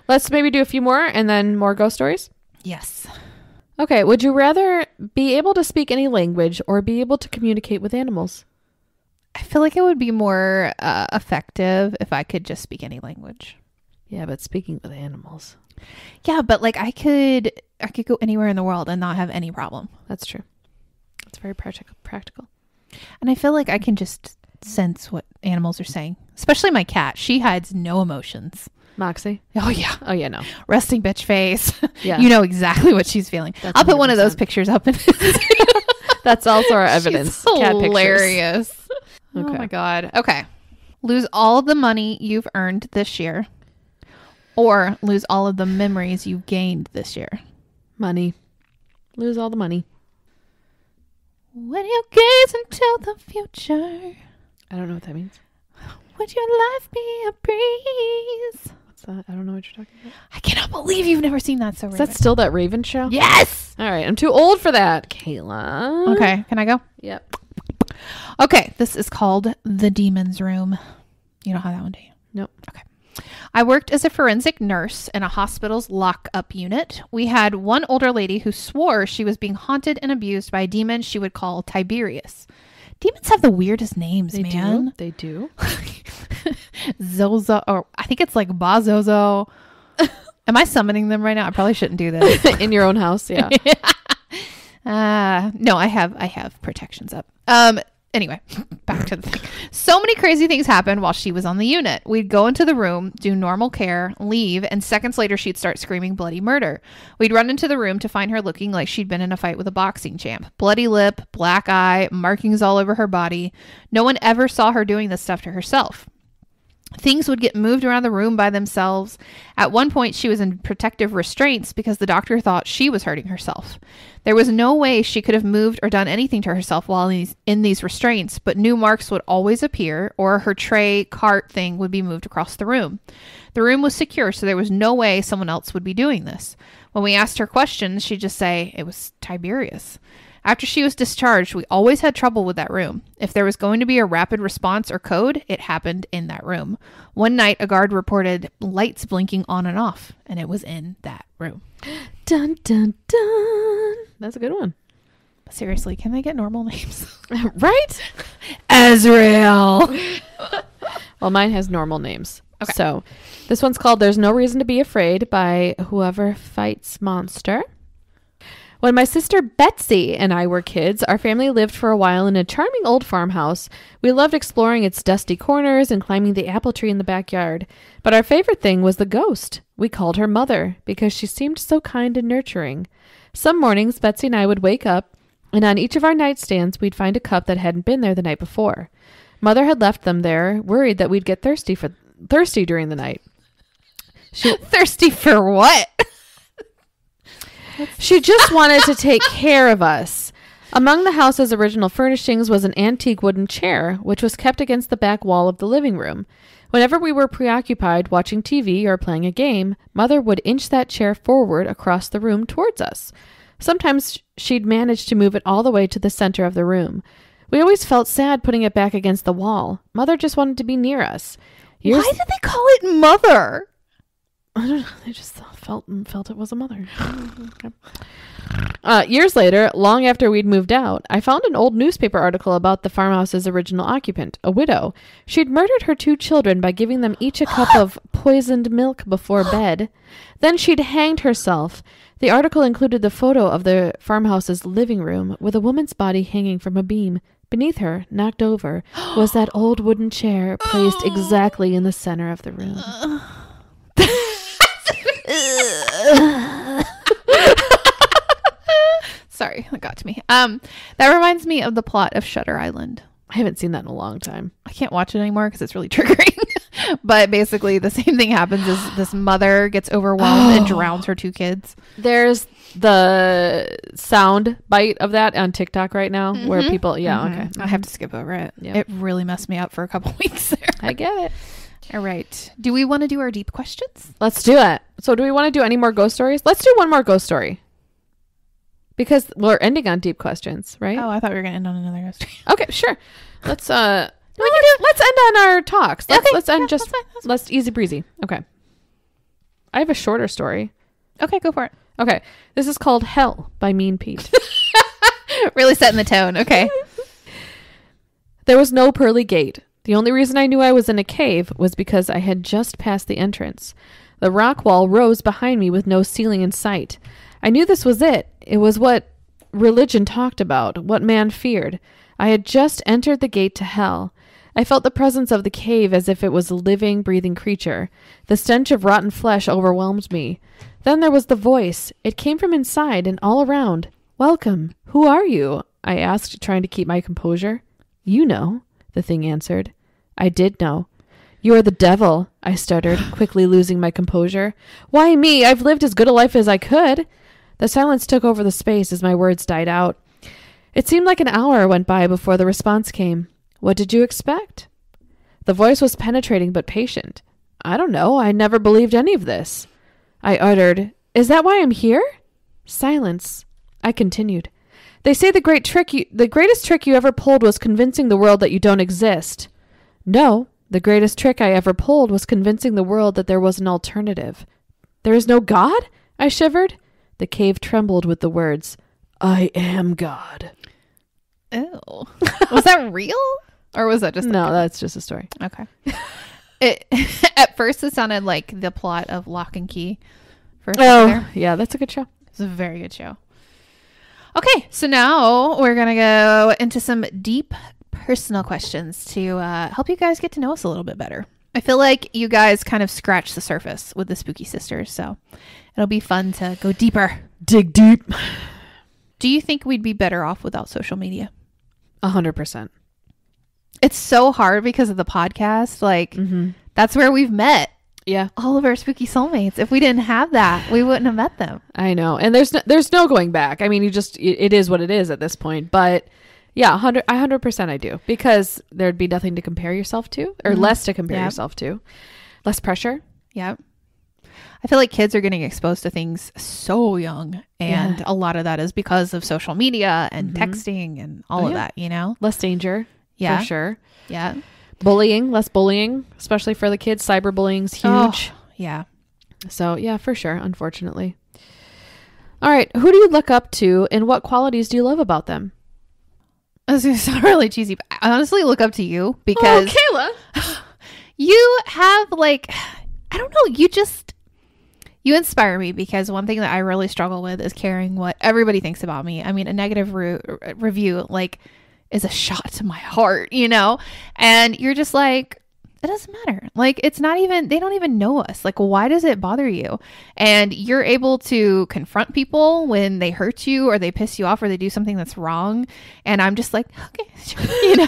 Speaker 2: Let's maybe do a few more and then more ghost stories.
Speaker 1: Yes.
Speaker 2: Okay. Would you rather be able to speak any language or be able to communicate with animals?
Speaker 1: I feel like it would be more effective if I could just speak any language.
Speaker 2: Yeah, but speaking with animals.
Speaker 1: Yeah, but like I could go anywhere in the world and not have any problem.
Speaker 2: That's true. That's very practical.
Speaker 1: And I feel like I can just sense what animals are saying. Especially my cat. She hides no emotions.
Speaker 2: Moxie?
Speaker 1: Oh, yeah.
Speaker 2: Oh, yeah, no.
Speaker 1: Resting bitch face.
Speaker 2: Yeah.
Speaker 1: You know exactly what she's feeling.
Speaker 2: That's
Speaker 1: I'll put one of
Speaker 2: 100%.
Speaker 1: those pictures up.
Speaker 2: That's also our evidence.
Speaker 1: She's
Speaker 2: Cat
Speaker 1: hilarious.
Speaker 2: Okay.
Speaker 1: Oh, my God. Okay. Lose all of the money you've earned this year. Or lose all of the memories you've gained this year.
Speaker 2: Money. Lose all the money.
Speaker 1: When you gaze into the future,
Speaker 2: I don't know what that means.
Speaker 1: would your life be a breeze?
Speaker 2: What's that? I don't know what you're talking about.
Speaker 1: I cannot believe you've never seen that. So
Speaker 2: Is that still that Raven show?
Speaker 1: Yes.
Speaker 2: All right. I'm too old for that, Kayla.
Speaker 1: Okay. Can I go?
Speaker 2: Yep.
Speaker 1: Okay. This is called The Demon's Room. You don't have that one, do you?
Speaker 2: Nope.
Speaker 1: Okay. I worked as a forensic nurse in a hospital's lock-up unit. We had one older lady who swore she was being haunted and abused by a demon she would call Tiberius. Demons have the weirdest names, man.
Speaker 2: They do.
Speaker 1: Zozo, or I think it's like Bazozo. Am I summoning them right now? I probably shouldn't do this.
Speaker 2: In your own house, yeah.
Speaker 1: No, I have protections up. Anyway, back to the thing. So many crazy things happened while she was on the unit. We'd go into the room, do normal care, leave, and seconds later she'd start screaming bloody murder. We'd run into the room to find her looking like she'd been in a fight with a boxing champ. Bloody lip, black eye, markings all over her body. No one ever saw her doing this stuff to herself. Things would get moved around the room by themselves. At one point, she was in protective restraints because the doctor thought she was hurting herself. There was no way she could have moved or done anything to herself while in these restraints, but new marks would always appear, or her tray cart thing would be moved across the room. The room was secure, so there was no way someone else would be doing this. When we asked her questions, she'd just say, "It was Tiberius." After she was discharged, we always had trouble with that room. If there was going to be a rapid response or code, it happened in that room. One night, a guard reported lights blinking on and off, and it was in that room.
Speaker 2: Dun, dun, dun. That's a good one.
Speaker 1: Seriously, can they get normal names?
Speaker 2: Right?
Speaker 1: Azrael.
Speaker 2: Well, mine has normal names.
Speaker 1: Okay.
Speaker 2: So this one's called There's No Reason to Be Afraid by Whoever Fights Monster. When my sister Betsy and I were kids, our family lived for a while in a charming old farmhouse. We loved exploring its dusty corners and climbing the apple tree in the backyard. But our favorite thing was the ghost. We called her Mother because she seemed so kind and nurturing. Some mornings, Betsy and I would wake up, and on each of our nightstands, we'd find a cup that hadn't been there the night before. Mother had left them there, worried that we'd get thirsty during the night.
Speaker 1: Thirsty for what?
Speaker 2: She just wanted to take care of us. Among the house's original furnishings was an antique wooden chair, which was kept against the back wall of the living room. Whenever we were preoccupied watching TV or playing a game, Mother would inch that chair forward across the room towards us. Sometimes she'd manage to move it all the way to the center of the room. We always felt sad putting it back against the wall. Mother just wanted to be near us.
Speaker 1: Why did they call it Mother?
Speaker 2: I don't know. I just felt it was a mother. Years later, long after we'd moved out, I found an old newspaper article about the farmhouse's original occupant, a widow. She'd murdered her 2 children by giving them each a cup of poisoned milk before bed. Then she'd hanged herself. The article included the photo of the farmhouse's living room with a woman's body hanging from a beam. Beneath her, knocked over, was that old wooden chair placed exactly in the center of the room.
Speaker 1: Sorry, that got to me. That reminds me of the plot of Shutter Island.
Speaker 2: I haven't seen that in a long time.
Speaker 1: I can't watch it anymore because it's really triggering. But basically the same thing happens is this mother gets overwhelmed and drowns her 2 kids.
Speaker 2: There's the sound bite of that on TikTok right now where people, okay.
Speaker 1: I have to skip over it. It really messed me up for a couple weeks there.
Speaker 2: I get it.
Speaker 1: All right. Do we want to do our deep questions?
Speaker 2: Let's do it. So do we want to do any more ghost stories? Let's do one more ghost story. Because we're ending on deep questions, right?
Speaker 1: Oh, I thought we were going to end on another ghost story.
Speaker 2: Okay, sure. Let's let's end on our talks. Let's end let's easy breezy. Okay. I have a shorter story.
Speaker 1: Okay, go for it.
Speaker 2: Okay. This is called Hell by Mean Pete.
Speaker 1: Really setting the tone. Okay.
Speaker 2: There was no pearly gate. The only reason I knew I was in a cave was because I had just passed the entrance. The rock wall rose behind me with no ceiling in sight. I knew this was it. It was what religion talked about, what man feared. I had just entered the gate to hell. I felt the presence of the cave as if it was a living, breathing creature. The stench of rotten flesh overwhelmed me. Then there was the voice. It came from inside and all around. "Welcome. Who are you?" I asked, trying to keep my composure. "You know," the thing answered. I did know. "You are the devil," I stuttered, quickly losing my composure. "Why me? I've lived as good a life as I could." The silence took over the space as my words died out. It seemed like an hour went by before the response came. "What did you expect?" The voice was penetrating but patient. "I don't know. I never believed any of this." I uttered, "Is that why I'm here?" Silence. I continued. "They say the greatest trick you ever pulled was convincing the world that you don't exist." "No, the greatest trick I ever pulled was convincing the world that there was an alternative." "There is no God?" I shivered. The cave trembled with the words, "I am God."
Speaker 1: Ew. Was that real? Or was that just...
Speaker 2: No, that's just a story.
Speaker 1: Okay. At first, it sounded like the plot of Lock and Key.
Speaker 2: Yeah, that's a good show.
Speaker 1: It's a very good show. Okay, so now we're going to go into some deep personal questions to help you guys get to know us a little bit better. I feel like you guys kind of scratched the surface with the Spooky Sisters, so it'll be fun to go deeper.
Speaker 2: Dig deep.
Speaker 1: Do you think we'd be better off without social media?
Speaker 2: 100%.
Speaker 1: It's so hard because of the podcast. Like, that's where we've met.
Speaker 2: Yeah.
Speaker 1: All of our spooky soulmates. If we didn't have that, we wouldn't have met them.
Speaker 2: I know. And there's no going back. I mean, it is what it is at this point. But yeah, 100% I do. Because there'd be nothing to compare yourself to, or less to compare yourself to. Less pressure.
Speaker 1: Yep. I feel like kids are getting exposed to things so young. And a lot of that is because of social media and texting and all of that, you know?
Speaker 2: Less danger. Yeah. For sure.
Speaker 1: Yeah.
Speaker 2: Less bullying, especially for the kids. Cyberbullying's huge.
Speaker 1: Oh, yeah.
Speaker 2: So yeah, for sure. Unfortunately. All right. Who do you look up to and what qualities do you love about them?
Speaker 1: This is gonna sound really cheesy, but I honestly look up to you because
Speaker 2: Kayla,
Speaker 1: you have like, I don't know, you inspire me, because one thing that I really struggle with is caring what everybody thinks about me. I mean, a negative review, like, is a shot to my heart, you know? And you're just like, it doesn't matter. Like, it's not even, they don't even know us. Like, why does it bother you? And you're able to confront people when they hurt you or they piss you off or they do something that's wrong. And I'm just like, okay, you know?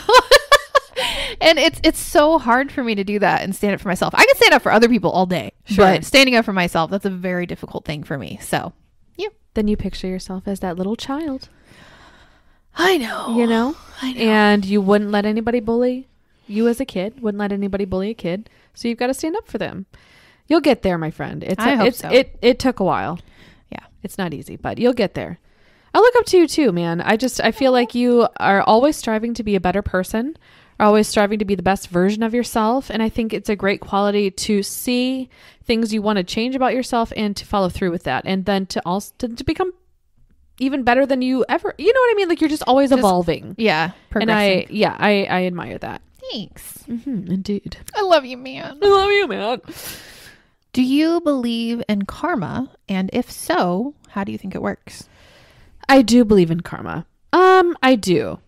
Speaker 1: And it's so hard for me to do that and stand up for myself. I can stand up for other people all day, but standing up for myself, that's a very difficult thing for me. So, yeah.
Speaker 2: Then you picture yourself as that little child.
Speaker 1: I know.
Speaker 2: You know?
Speaker 1: I know.
Speaker 2: And you wouldn't let anybody bully you as a kid. Wouldn't let anybody bully a kid. So you've got to stand up for them. You'll get there, my friend.
Speaker 1: I hope so.
Speaker 2: It took a while. Yeah. It's not easy, but you'll get there. I look up to you too, man. I feel like you are always striving to be a better person, always striving to be the best version of yourself. And I think it's a great quality to see things you want to change about yourself and to follow through with that. And then to also to become even better than you ever, you know what I mean? Like, you're just always evolving.
Speaker 1: Yeah.
Speaker 2: Progressing. And I admire that.
Speaker 1: Thanks.
Speaker 2: Indeed.
Speaker 1: I love you, man.
Speaker 2: I love you, man.
Speaker 1: Do you believe in karma? And if so, how do you think it works?
Speaker 2: I do believe in karma. I do.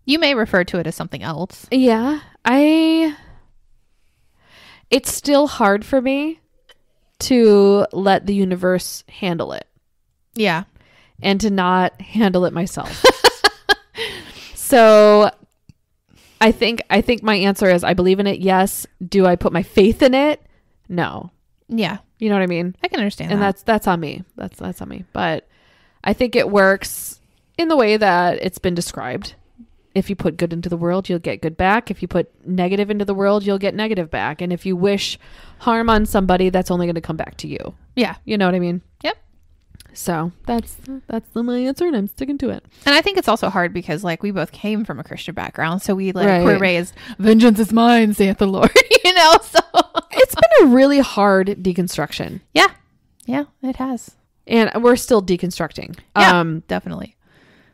Speaker 1: You may refer to it as something else.
Speaker 2: Yeah. It's still hard for me to let the universe handle it.
Speaker 1: Yeah. And
Speaker 2: to not handle it myself. So I think my answer is I believe in it. Yes. Do I put my faith in it? No.
Speaker 1: Yeah.
Speaker 2: You know what I mean?
Speaker 1: I can understand
Speaker 2: and
Speaker 1: that.
Speaker 2: that's on me. That's on me. But I think it works in the way that it's been described. If you put good into the world, you'll get good back. If you put negative into the world, you'll get negative back. And if you wish harm on somebody, that's only going to come back to you.
Speaker 1: Yeah.
Speaker 2: You know what I mean?
Speaker 1: Yep.
Speaker 2: So that's my answer, and I'm sticking to it.
Speaker 1: And I think it's also hard because like we both came from a Christian background, so we like
Speaker 2: Right.
Speaker 1: were raised, vengeance is mine, saith the Lord. You know, so
Speaker 2: It's been a really hard deconstruction,
Speaker 1: yeah, it has.
Speaker 2: and we're still deconstructing.
Speaker 1: Yeah, definitely.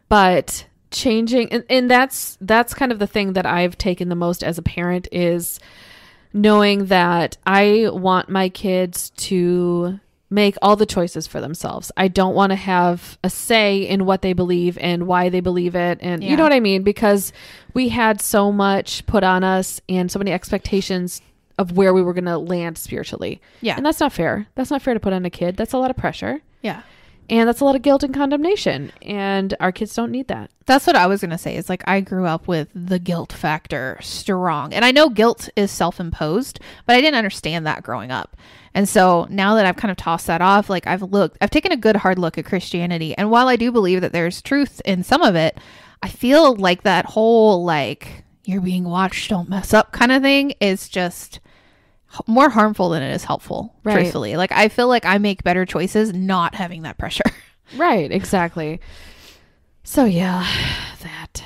Speaker 2: But changing, and that's kind of the thing that I've taken the most as a parent, is knowing that I want my kids to make all the choices for themselves. I don't want to have a say in what they believe and why they believe it. And you know what I mean? Because we had so much put on us and so many expectations of where we were going to land spiritually.
Speaker 1: Yeah.
Speaker 2: And that's not fair. That's not fair to put on a kid. That's a lot of pressure.
Speaker 1: Yeah.
Speaker 2: And that's a lot of guilt and condemnation. And our kids don't need that.
Speaker 1: That's what I was going to say. Is like I grew up with the guilt factor strong. And I know guilt is self-imposed, but I didn't understand that growing up. And so now that I've kind of tossed that off, like I've taken a good hard look at Christianity. And while I do believe that there's truth in some of it, I feel like that whole like you're being watched, don't mess up kind of thing is just more harmful than it is helpful,
Speaker 2: Right.
Speaker 1: truthfully. Like I feel like I make better choices not having that pressure.
Speaker 2: Right, exactly. So yeah, that.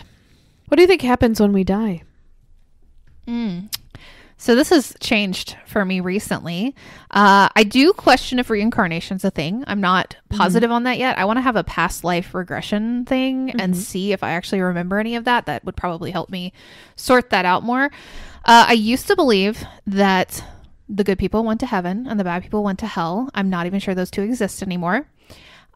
Speaker 2: What do you think happens when we die?
Speaker 1: So this has changed for me recently. I do question if reincarnation's a thing. I'm not positive on that yet. I want to have a past life regression thing and see if I actually remember any of that. That would probably help me sort that out more. I used to believe that the good people went to heaven and the bad people went to hell. I'm not even sure those two exist anymore.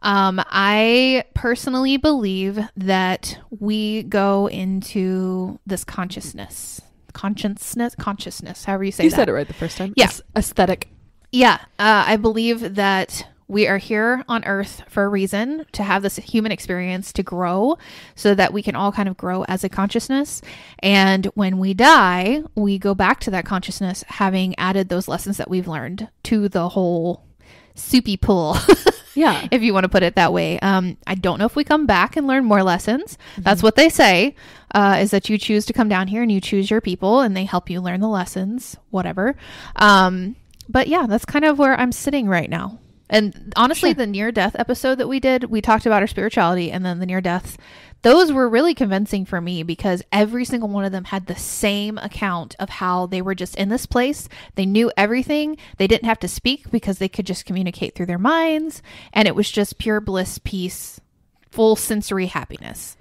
Speaker 1: I personally believe that we go into this consciousness, however you say
Speaker 2: You
Speaker 1: that.
Speaker 2: said it right the first time.
Speaker 1: Yeah.
Speaker 2: It's aesthetic.
Speaker 1: Yeah. I believe that we are here on earth for a reason, to have this human experience, to grow so that we can all kind of grow as a consciousness. And when we die, we go back to that consciousness, having added those lessons that we've learned to the whole soupy pool.
Speaker 2: Yeah.
Speaker 1: If you want to put it that way. I don't know if we come back and learn more lessons. That's what they say, is that you choose to come down here and you choose your people and they help you learn the lessons, whatever. But yeah, that's kind of where I'm sitting right now. And honestly, the near-death episode that we did, we talked about our spirituality, and then the near-death, those were really convincing for me because every single one of them had the same account of how they were just in this place. They knew everything. They didn't have to speak because they could just communicate through their minds. And it was just pure bliss, peace, full sensory happiness.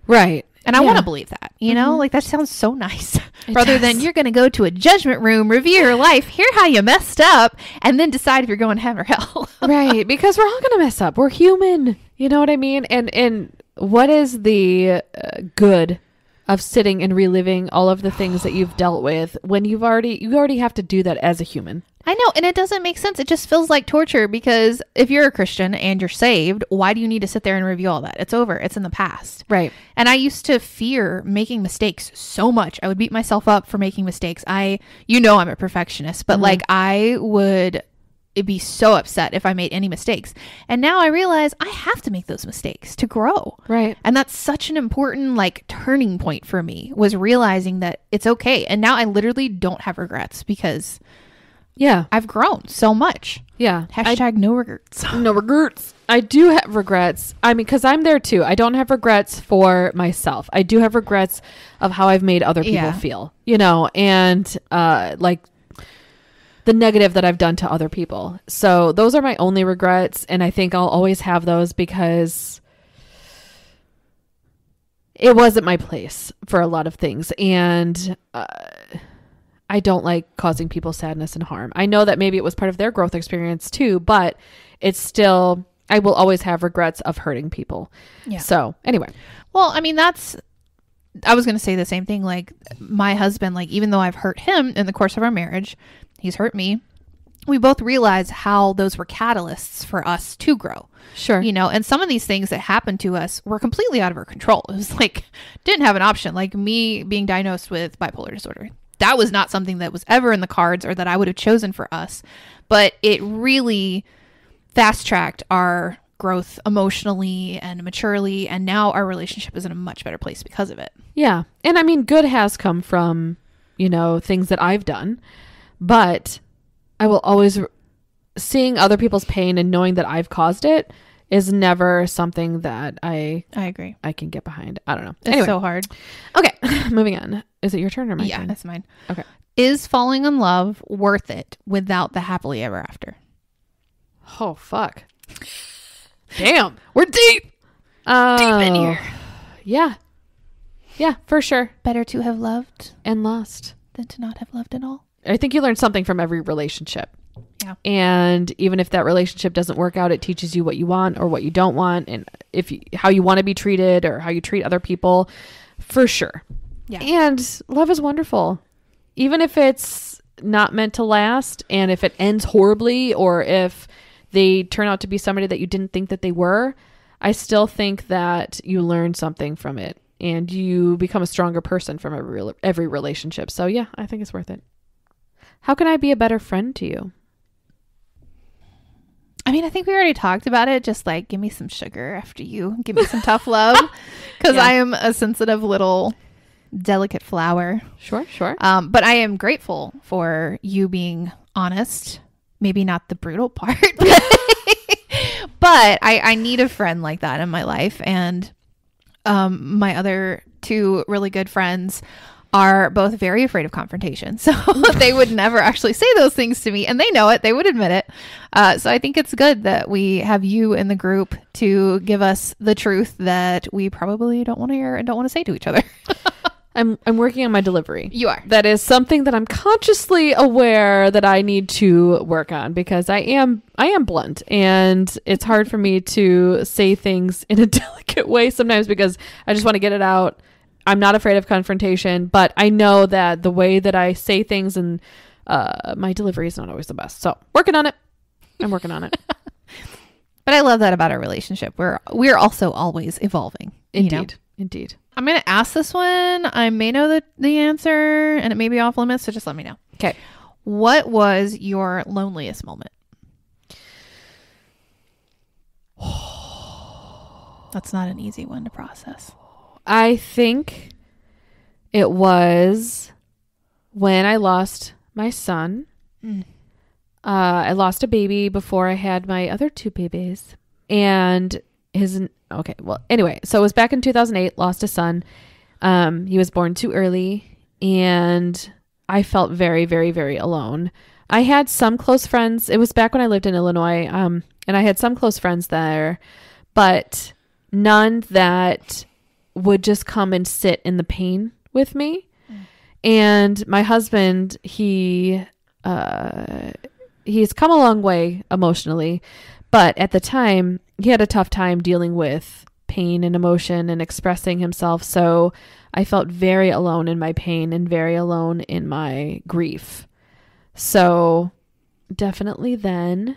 Speaker 2: Right.
Speaker 1: And I want to believe that, you know, like that sounds so nice. Rather than you're going to go to a judgment room, review your life, hear how you messed up, and then decide if you're going to heaven or hell.
Speaker 2: Right. Because we're all going to mess up. We're human. You know what I mean? And what is the good of sitting and reliving all of the things that you've dealt with when you already have to do that as a human?
Speaker 1: I know. And it doesn't make sense. It just feels like torture because if you're a Christian and you're saved, why do you need to sit there and review all that? It's over. It's in the past.
Speaker 2: Right.
Speaker 1: And I used to fear making mistakes so much. I would beat myself up for making mistakes. I'm a perfectionist, but like I would be so upset if I made any mistakes. And now I realize I have to make those mistakes to grow.
Speaker 2: Right.
Speaker 1: And that's such an important like turning point for me, was realizing that it's okay. And now I literally don't have regrets because I've grown so much.
Speaker 2: Yeah.
Speaker 1: Hashtag no regrets.
Speaker 2: No regrets. I do have regrets. I mean, because I'm there too. I don't have regrets for myself. I do have regrets of how I've made other people feel, you know, and like the negative that I've done to other people. So those are my only regrets. And I think I'll always have those because it wasn't my place for a lot of things. And I don't like causing people sadness and harm. I know that maybe it was part of their growth experience too, but it's still, I will always have regrets of hurting people. Yeah. So anyway.
Speaker 1: Well, I mean, I was going to say the same thing. Like my husband, like, even though I've hurt him in the course of our marriage, he's hurt me. we both realize how those were catalysts for us to grow.
Speaker 2: Sure.
Speaker 1: You know, and some of these things that happened to us were completely out of our control. It was like, didn't have an option. Like me being diagnosed with bipolar disorder. That was not something that was ever in the cards or that I would have chosen for us. But it really fast-tracked our growth emotionally and maturely. And now our relationship is in a much better place because of it.
Speaker 2: Yeah. And I mean, good has come from, you know, things that I've done. But I will always, seeing other people's pain and knowing that I've caused it is never something that I
Speaker 1: agree.
Speaker 2: I can get behind. I don't know.
Speaker 1: It's so hard.
Speaker 2: Okay. Moving on. Is it your turn or my turn?
Speaker 1: Yeah, it's mine.
Speaker 2: Okay.
Speaker 1: Is falling in love worth it without the happily ever after?
Speaker 2: Oh, fuck. Damn.
Speaker 1: We're deep.
Speaker 2: Deep
Speaker 1: in here.
Speaker 2: Yeah. Yeah, for sure.
Speaker 1: Better to have loved
Speaker 2: And lost.
Speaker 1: than to not have loved at all.
Speaker 2: I think you learn something from every relationship.
Speaker 1: Yeah.
Speaker 2: And even if that relationship doesn't work out, it teaches you what you want or what you don't want, and how you want to be treated or how you treat other people, for sure.
Speaker 1: Yeah.
Speaker 2: And love is wonderful. Even if it's not meant to last, and if it ends horribly, or if they turn out to be somebody that you didn't think that they were, I still think that you learn something from it and you become a stronger person from every relationship. So yeah, I think it's worth it. How can I be a better friend to you?
Speaker 1: I mean, I think we already talked about it. Just like, give me some sugar after you give me some tough love. Because
Speaker 2: Yeah.
Speaker 1: I am a sensitive little delicate flower.
Speaker 2: Sure.
Speaker 1: But I am grateful for you being honest. Maybe not the brutal part. But I need a friend like that in my life. And my other two really good friends are both very afraid of confrontation. So they would never actually say those things to me, and they know it. They would admit it. So I think it's good that we have you in the group to give us the truth that we probably don't want to hear and don't want to say to each other.
Speaker 2: I'm working on my delivery.
Speaker 1: You are.
Speaker 2: That is something that I'm consciously aware that I need to work on, because I am blunt, and it's hard for me to say things in a delicate way sometimes because I just want to get it out. I'm not afraid of confrontation, but I know that the way that I say things and my delivery is not always the best. So working on it. I'm working on it.
Speaker 1: But I love that about our relationship. We're also always evolving.
Speaker 2: Indeed.
Speaker 1: You know?
Speaker 2: Indeed.
Speaker 1: I'm going to ask this one. I may know the answer, and it may be off limits, so just let me know.
Speaker 2: Okay.
Speaker 1: What was your loneliest moment? That's not an easy one to process.
Speaker 2: I think it was when I lost my son. I lost a baby before I had my other two babies. And anyway, so it was back in 2008, lost a son. He was born too early, and I felt very, very, very alone. I had some close friends. It was back when I lived in Illinois, and I had some close friends there, but none that would just come and sit in the pain with me. And my husband, he's come a long way emotionally, but at the time he had a tough time dealing with pain and emotion and expressing himself. So I felt very alone in my pain and very alone in my grief. So definitely then.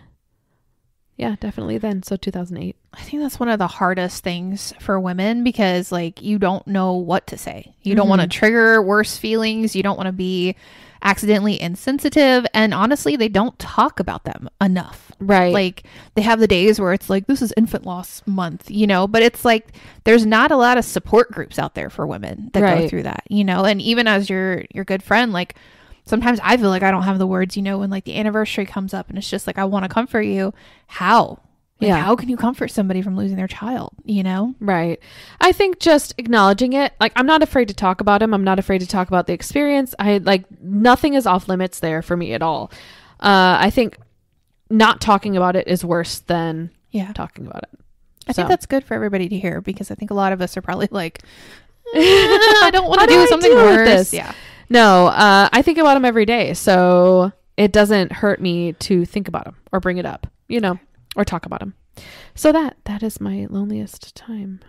Speaker 2: Yeah, definitely then. So 2008.
Speaker 1: I think that's one of the hardest things for women, because like, you don't know what to say. You don't want to trigger worse feelings. You don't want to be accidentally insensitive. And honestly, they don't talk about them enough.
Speaker 2: Right.
Speaker 1: Like, they have the days where it's like, this is infant loss month, but it's like, there's not a lot of support groups out there for women that go through that, and even as your good friend, like, sometimes I feel like I don't have the words, when like the anniversary comes up and it's just like, I want to comfort you. How? Like, how can you comfort somebody from losing their child,
Speaker 2: Right. I think just acknowledging it. Like, I'm not afraid to talk about him. I'm not afraid to talk about the experience. Nothing is off limits there for me at all. I think not talking about it is worse than talking about it.
Speaker 1: I think that's good for everybody to hear, because I think a lot of us are probably like, I don't want to do something worse. Yeah.
Speaker 2: No, I think about him every day. So it doesn't hurt me to think about him or bring it up, or talk about him. So that is my loneliest time.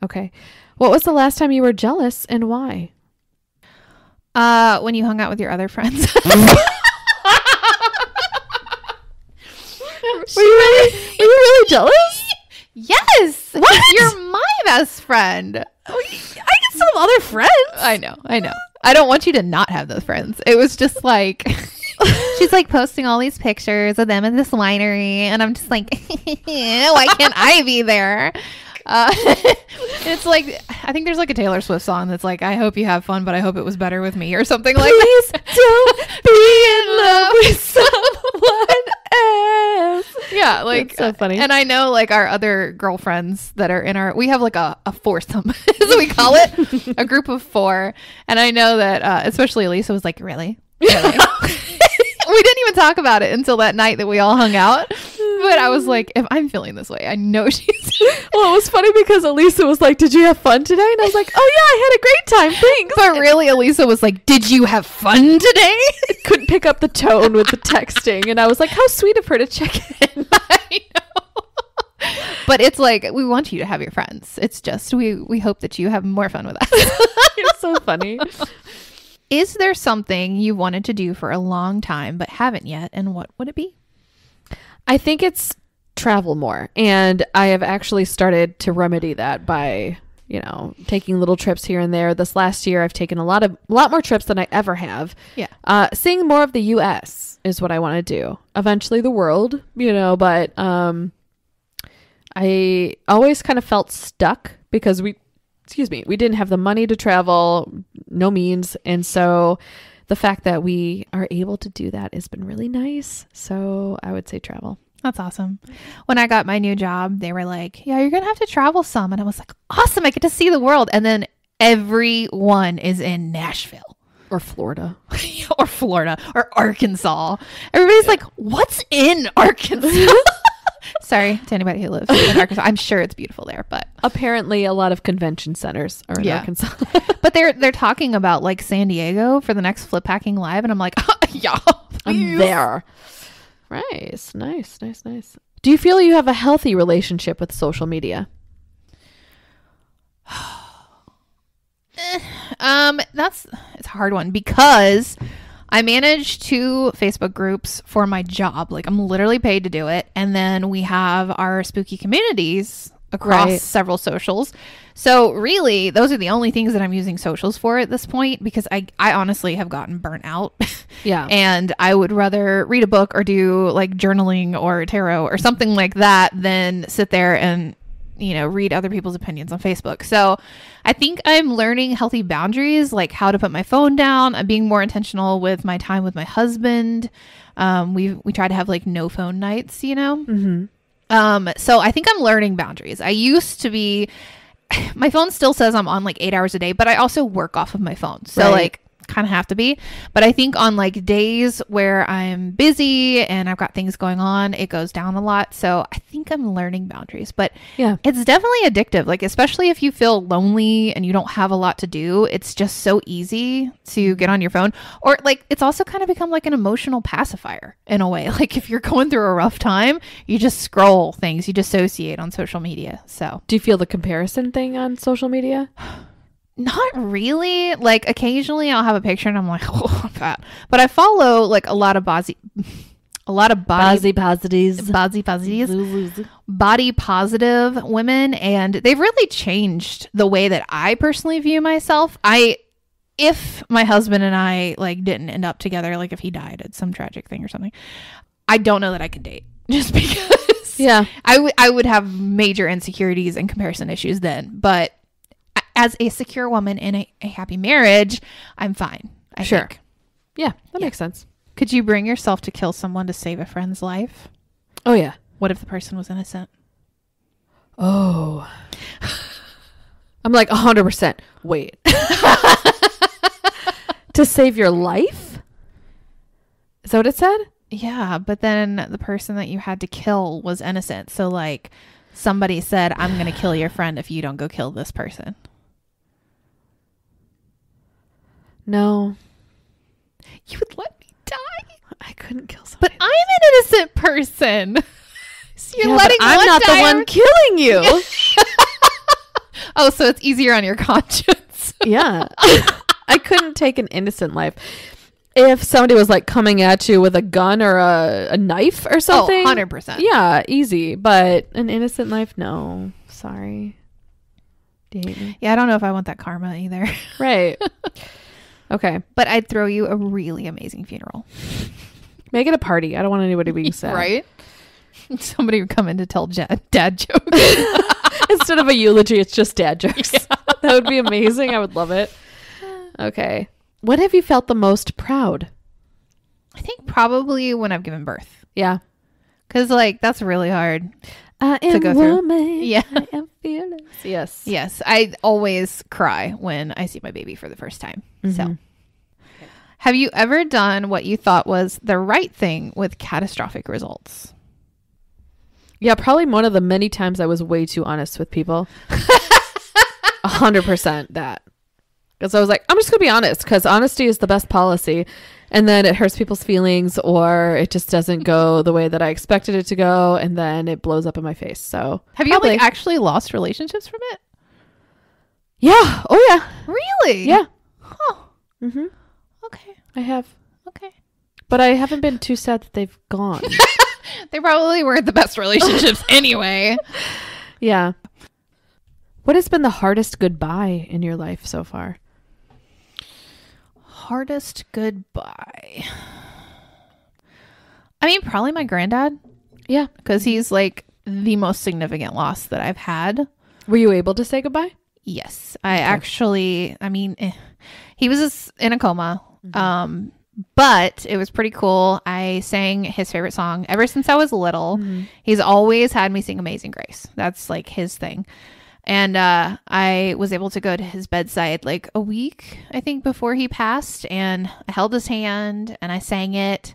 Speaker 2: Okay. What was the last time you were jealous, and why?
Speaker 1: When you hung out with your other friends.
Speaker 2: Were you really jealous?
Speaker 1: Yes.
Speaker 2: What?
Speaker 1: You're my best friend.
Speaker 2: I can still have other friends.
Speaker 1: I know. I don't want you to not have those friends. It was just like, she's like posting all these pictures of them in this winery. And I'm just like, why can't I be there? It's like, I think there's like a Taylor Swift song that's like, I hope you have fun, but I hope it was better with me or something like
Speaker 2: Please
Speaker 1: that.
Speaker 2: don't be in love with someone else.
Speaker 1: Yeah, like
Speaker 2: That's so funny.
Speaker 1: And I know like our other girlfriends that are in we have like a foursome, as we call it, a group of 4. And I know that especially Elisa was like, really? We didn't even talk about it until that night that we all hung out. But I was like, if I'm feeling this way, I know she's.
Speaker 2: Well, it was funny because Elisa was like, did you have fun today? And I was like, oh yeah, I had a great time. Thanks.
Speaker 1: But really, Elisa was like, did you have fun today?
Speaker 2: Couldn't pick up the tone with the texting. And I was like, how sweet of her to check in.
Speaker 1: I know. But it's like, we want you to have your friends. It's just, we hope that you have more fun with us.
Speaker 2: It's so funny.
Speaker 1: Is there something you wanted to do for a long time but haven't yet? And what would it be?
Speaker 2: I think it's travel more. And I have actually started to remedy that by, taking little trips here and there. This last year, I've taken a lot more trips than I ever have.
Speaker 1: Yeah.
Speaker 2: Seeing more of the U.S. is what I want to do. Eventually the world, but I always kind of felt stuck because we didn't have the money to travel, no means. And so the fact that we are able to do that has been really nice. So I would say travel.
Speaker 1: That's awesome. When I got my new job, they were like, yeah, you're going to have to travel some. And I was like, awesome. I get to see the world. And then everyone is in Nashville
Speaker 2: or Florida
Speaker 1: or Florida or Arkansas. Everybody's like, what's in Arkansas? Sorry to anybody who lives in Arkansas. I'm sure it's beautiful there, but
Speaker 2: apparently a lot of convention centers are in Arkansas.
Speaker 1: But they're talking about like San Diego for the next Flip Hacking Live, and I'm like, yeah,
Speaker 2: I'm there. Nice. Do you feel you have a healthy relationship with social media?
Speaker 1: It's a hard one because I manage 2 Facebook groups for my job. Like I'm literally paid to do it. And then we have our spooky communities across several socials. So really, those are the only things that I'm using socials for at this point because I honestly have gotten burnt out.
Speaker 2: Yeah.
Speaker 1: And I would rather read a book or do like journaling or tarot or something like that than sit there and read other people's opinions on Facebook. So I think I'm learning healthy boundaries, like how to put my phone down. I'm being more intentional with my time with my husband. We try to have like no phone nights,
Speaker 2: Mm-hmm.
Speaker 1: So I think I'm learning boundaries. I used to be, my phone still says I'm on like 8 hours a day, but I also work off of my phone. So like kind of have to be. But I think on like days where I'm busy and I've got things going on, it goes down a lot. So I think I'm learning boundaries, but
Speaker 2: yeah,
Speaker 1: it's definitely addictive. Like, especially if you feel lonely and you don't have a lot to do, it's just so easy to get on your phone. Or like, it's also kind of become like an emotional pacifier in a way. Like if you're going through a rough time, you just scroll things, you dissociate on social media. So
Speaker 2: do you feel the comparison thing on social media?
Speaker 1: Not really. Like occasionally I'll have a picture and I'm like, oh, I'm fat. But I follow like a lot of body positive women, and they've really changed the way that I personally view myself. If my husband and I like didn't end up together, like if he died at some tragic thing or something, I don't know that I could date just because I would have major insecurities and comparison issues then. But as a secure woman in a happy marriage, I'm fine. I think.
Speaker 2: Yeah, that makes sense.
Speaker 1: Could you bring yourself to kill someone to save a friend's life?
Speaker 2: Oh, yeah.
Speaker 1: What if the person was innocent?
Speaker 2: Oh. I'm like 100%. Wait. To save your life? Is that what it said?
Speaker 1: Yeah, but then the person that you had to kill was innocent. So like somebody said, I'm going to kill your friend if you don't go kill this person.
Speaker 2: No.
Speaker 1: You would let me die?
Speaker 2: I couldn't kill somebody.
Speaker 1: But I'm an innocent person. So you're letting
Speaker 2: I'm
Speaker 1: one
Speaker 2: not
Speaker 1: die
Speaker 2: the one killing you.
Speaker 1: Oh, so it's easier on your conscience.
Speaker 2: Yeah. I couldn't take an innocent life. if somebody was like coming at you with a gun or a knife or something.
Speaker 1: 100%.
Speaker 2: Yeah, easy. But an innocent life, no. Sorry. Do you hate me?
Speaker 1: Yeah, I don't know if I want that karma either.
Speaker 2: Right. Okay.
Speaker 1: But I'd throw you a really amazing funeral.
Speaker 2: Make it a party. I don't want anybody being sad.
Speaker 1: Right? Somebody would come in to tell dad jokes.
Speaker 2: Instead of a eulogy, it's just dad jokes. Yeah. That would be amazing. I would love it. Okay. When have you felt the most proud?
Speaker 1: I think probably when I've given birth.
Speaker 2: Yeah.
Speaker 1: Because, like, that's really hard
Speaker 2: to
Speaker 1: go
Speaker 2: woman,
Speaker 1: through. Yeah.
Speaker 2: I am fearless. Yes.
Speaker 1: Yes. I always cry when I see my baby for the first time.
Speaker 2: Mm-hmm.
Speaker 1: So, have you ever done what you thought was the right thing with catastrophic results?
Speaker 2: Yeah, probably one of the many times I was way too honest with people. 100% that. Because I was like, I'm just going to be honest because honesty is the best policy. And then it hurts people's feelings or it just doesn't go the way that I expected it to go. And then it blows up in my face. So
Speaker 1: have you like actually lost relationships from it?
Speaker 2: Yeah. Oh, yeah.
Speaker 1: Really?
Speaker 2: Yeah.
Speaker 1: Huh.
Speaker 2: Mm-hmm.
Speaker 1: Okay.
Speaker 2: I have.
Speaker 1: Okay.
Speaker 2: But I haven't been too sad that they've gone.
Speaker 1: They probably weren't the best relationships anyway.
Speaker 2: Yeah. What has been the hardest goodbye in your life so far?
Speaker 1: Hardest goodbye. I mean, probably my granddad.
Speaker 2: Yeah.
Speaker 1: Because he's like the most significant loss that I've had.
Speaker 2: Were you able to say goodbye?
Speaker 1: Yes. I actually, I mean, he was in a coma. Mm-hmm. But it was pretty cool. I sang his favorite song ever since I was little. Mm-hmm. He's always had me sing Amazing Grace. That's like his thing. And I was able to go to his bedside like a week, I think, before he passed. And I held his hand and I sang it.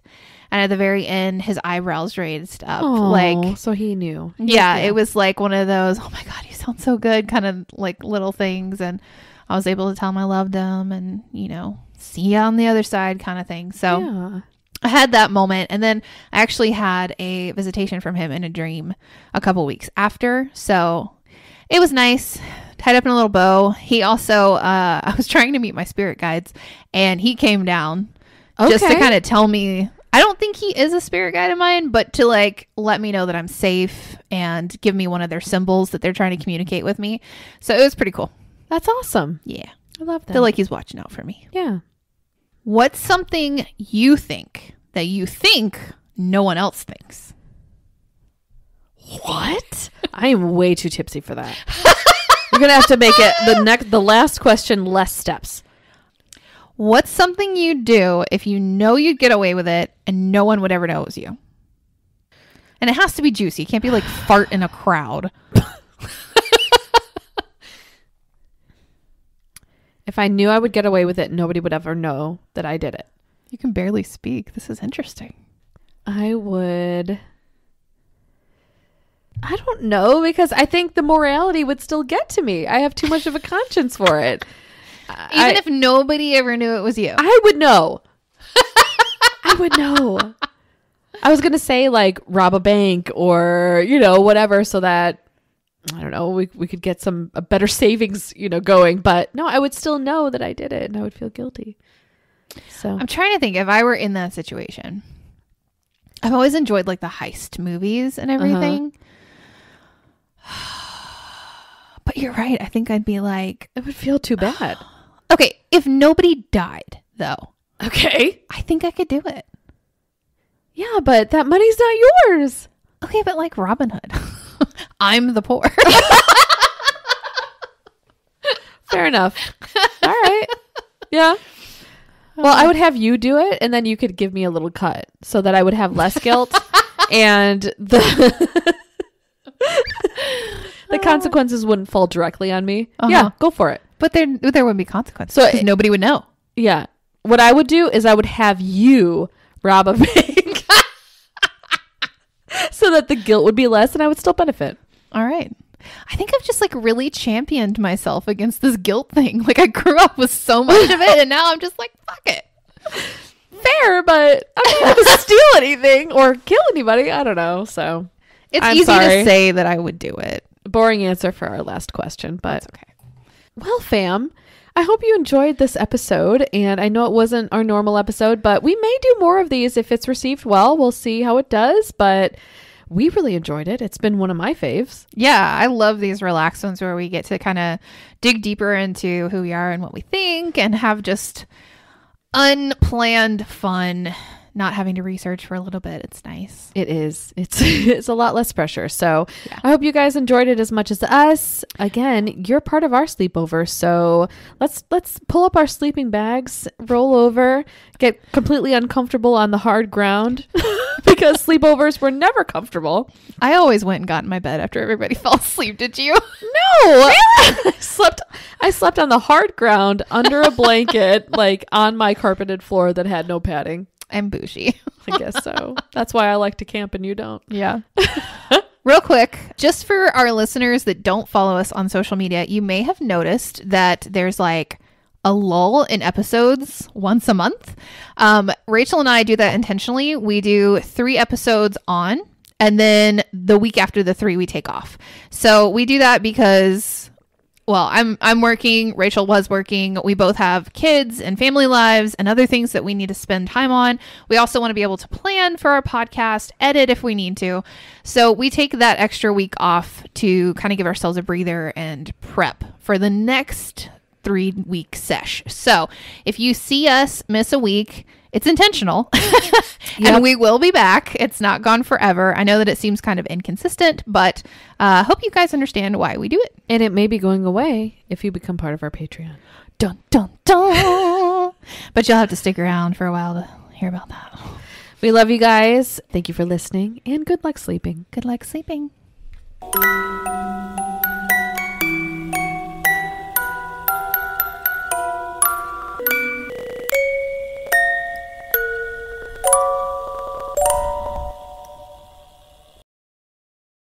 Speaker 1: And at the very end, his eyebrows raised up.
Speaker 2: Aww,
Speaker 1: like,
Speaker 2: so he knew.
Speaker 1: Yeah, it was like one of those, oh my God, you sound so good kind of like little things. And I was able to tell him I loved him and, you know, see you on the other side kind of thing. So yeah. I had that moment. And then I actually had a visitation from him in a dream a couple weeks after. So it was nice, tied up in a little bow. He also, I was trying to meet my spirit guides and he came down just to kind of tell me, I don't think he is a spirit guide of mine, but to like let me know that I'm safe and give me one of their symbols that they're trying to communicate with me. So it was pretty cool.
Speaker 2: That's awesome.
Speaker 1: Yeah.
Speaker 2: I love that.
Speaker 1: I feel like he's watching out for me.
Speaker 2: Yeah.
Speaker 1: What's something you think that you think no one else thinks?
Speaker 2: What? I am way too tipsy for that. You're going to have to make it the last question less steps.
Speaker 1: What's something you'd do if you know you'd get away with it and no one would ever know it was you? And it has to be juicy. It can't be like fart in a crowd.
Speaker 2: If I knew I would get away with it, nobody would ever know that I did it.
Speaker 1: You can barely speak. This is interesting.
Speaker 2: I would... I don't know, because I think the morality would still get to me. I have too much of a conscience for it.
Speaker 1: Even if nobody ever knew it was you.
Speaker 2: I would know. I would know. I was going to say like rob a bank or, you know, whatever so that, I don't know, we could get a better savings, you know, going. But no, I would still know that I did it and I would feel guilty. So
Speaker 1: I'm trying to think if I were in that situation. I've always enjoyed like the heist movies and everything. But you're right. I think I'd be like,
Speaker 2: it would feel too bad.
Speaker 1: Okay, if nobody died, though.
Speaker 2: Okay.
Speaker 1: I think I could do it.
Speaker 2: Yeah, but that money's not yours.
Speaker 1: Okay, but like Robin Hood. I'm the poor.
Speaker 2: Fair enough. All right. Yeah. Well, I would have you do it, and then you could give me a little cut so that I would have less guilt. And the consequences wouldn't fall directly on me. Yeah, go for it.
Speaker 1: But there wouldn't be consequences. So nobody would know.
Speaker 2: Yeah. What I would do is I would have you rob a bank so that the guilt would be less and I would still benefit.
Speaker 1: All right. I think I've just like really championed myself against this guilt thing. Like I grew up with so much of it and now I'm just like, fuck it.
Speaker 2: Fair, but I'm not going to steal anything or kill anybody. I don't know. So
Speaker 1: it's easy to say that I would do it.
Speaker 2: Boring answer for our last question, but
Speaker 1: that's okay.
Speaker 2: Well, fam, I hope you enjoyed this episode. And I know it wasn't our normal episode, but we may do more of these if it's received well. We'll see how it does. But we really enjoyed it. It's been one of my faves.
Speaker 1: Yeah, I love these relaxed ones where we get to kind of dig deeper into who we are and what we think and have just unplanned fun, not having to research for a little bit. It's nice.
Speaker 2: It is. It's a lot less pressure. So yeah. I hope you guys enjoyed it as much as us. Again, you're part of our sleepover. So let's pull up our sleeping bags, roll over, get completely uncomfortable on the hard ground because sleepovers were never comfortable.
Speaker 1: I always went and got in my bed after everybody fell asleep. Did you?
Speaker 2: No. Really? I slept on the hard ground under a blanket, like on my carpeted floor that had no padding.
Speaker 1: I'm bougie.
Speaker 2: I guess so. That's why I like to camp and you don't.
Speaker 1: Yeah. Real quick, just for our listeners that don't follow us on social media, you may have noticed that there's like a lull in episodes once a month. Rachel and I do that intentionally. We do 3 episodes on, and then the week after the 3 we take off. So we do that because, well, I'm working, Rachel was working. We both have kids and family lives and other things that we need to spend time on. We also want to be able to plan for our podcast, edit if we need to. So we take that extra week off to kind of give ourselves a breather and prep for the next 3-week sesh. So if you see us miss a week, it's intentional. And we will be back. It's not gone forever. I know that it seems kind of inconsistent, but hope you guys understand why we do it.
Speaker 2: And it may be going away if you become part of our Patreon.
Speaker 1: Dun, dun, dun. But you'll have to stick around for a while to hear about that.
Speaker 2: We love you guys. Thank you for listening, and good luck sleeping.
Speaker 1: Good luck sleeping.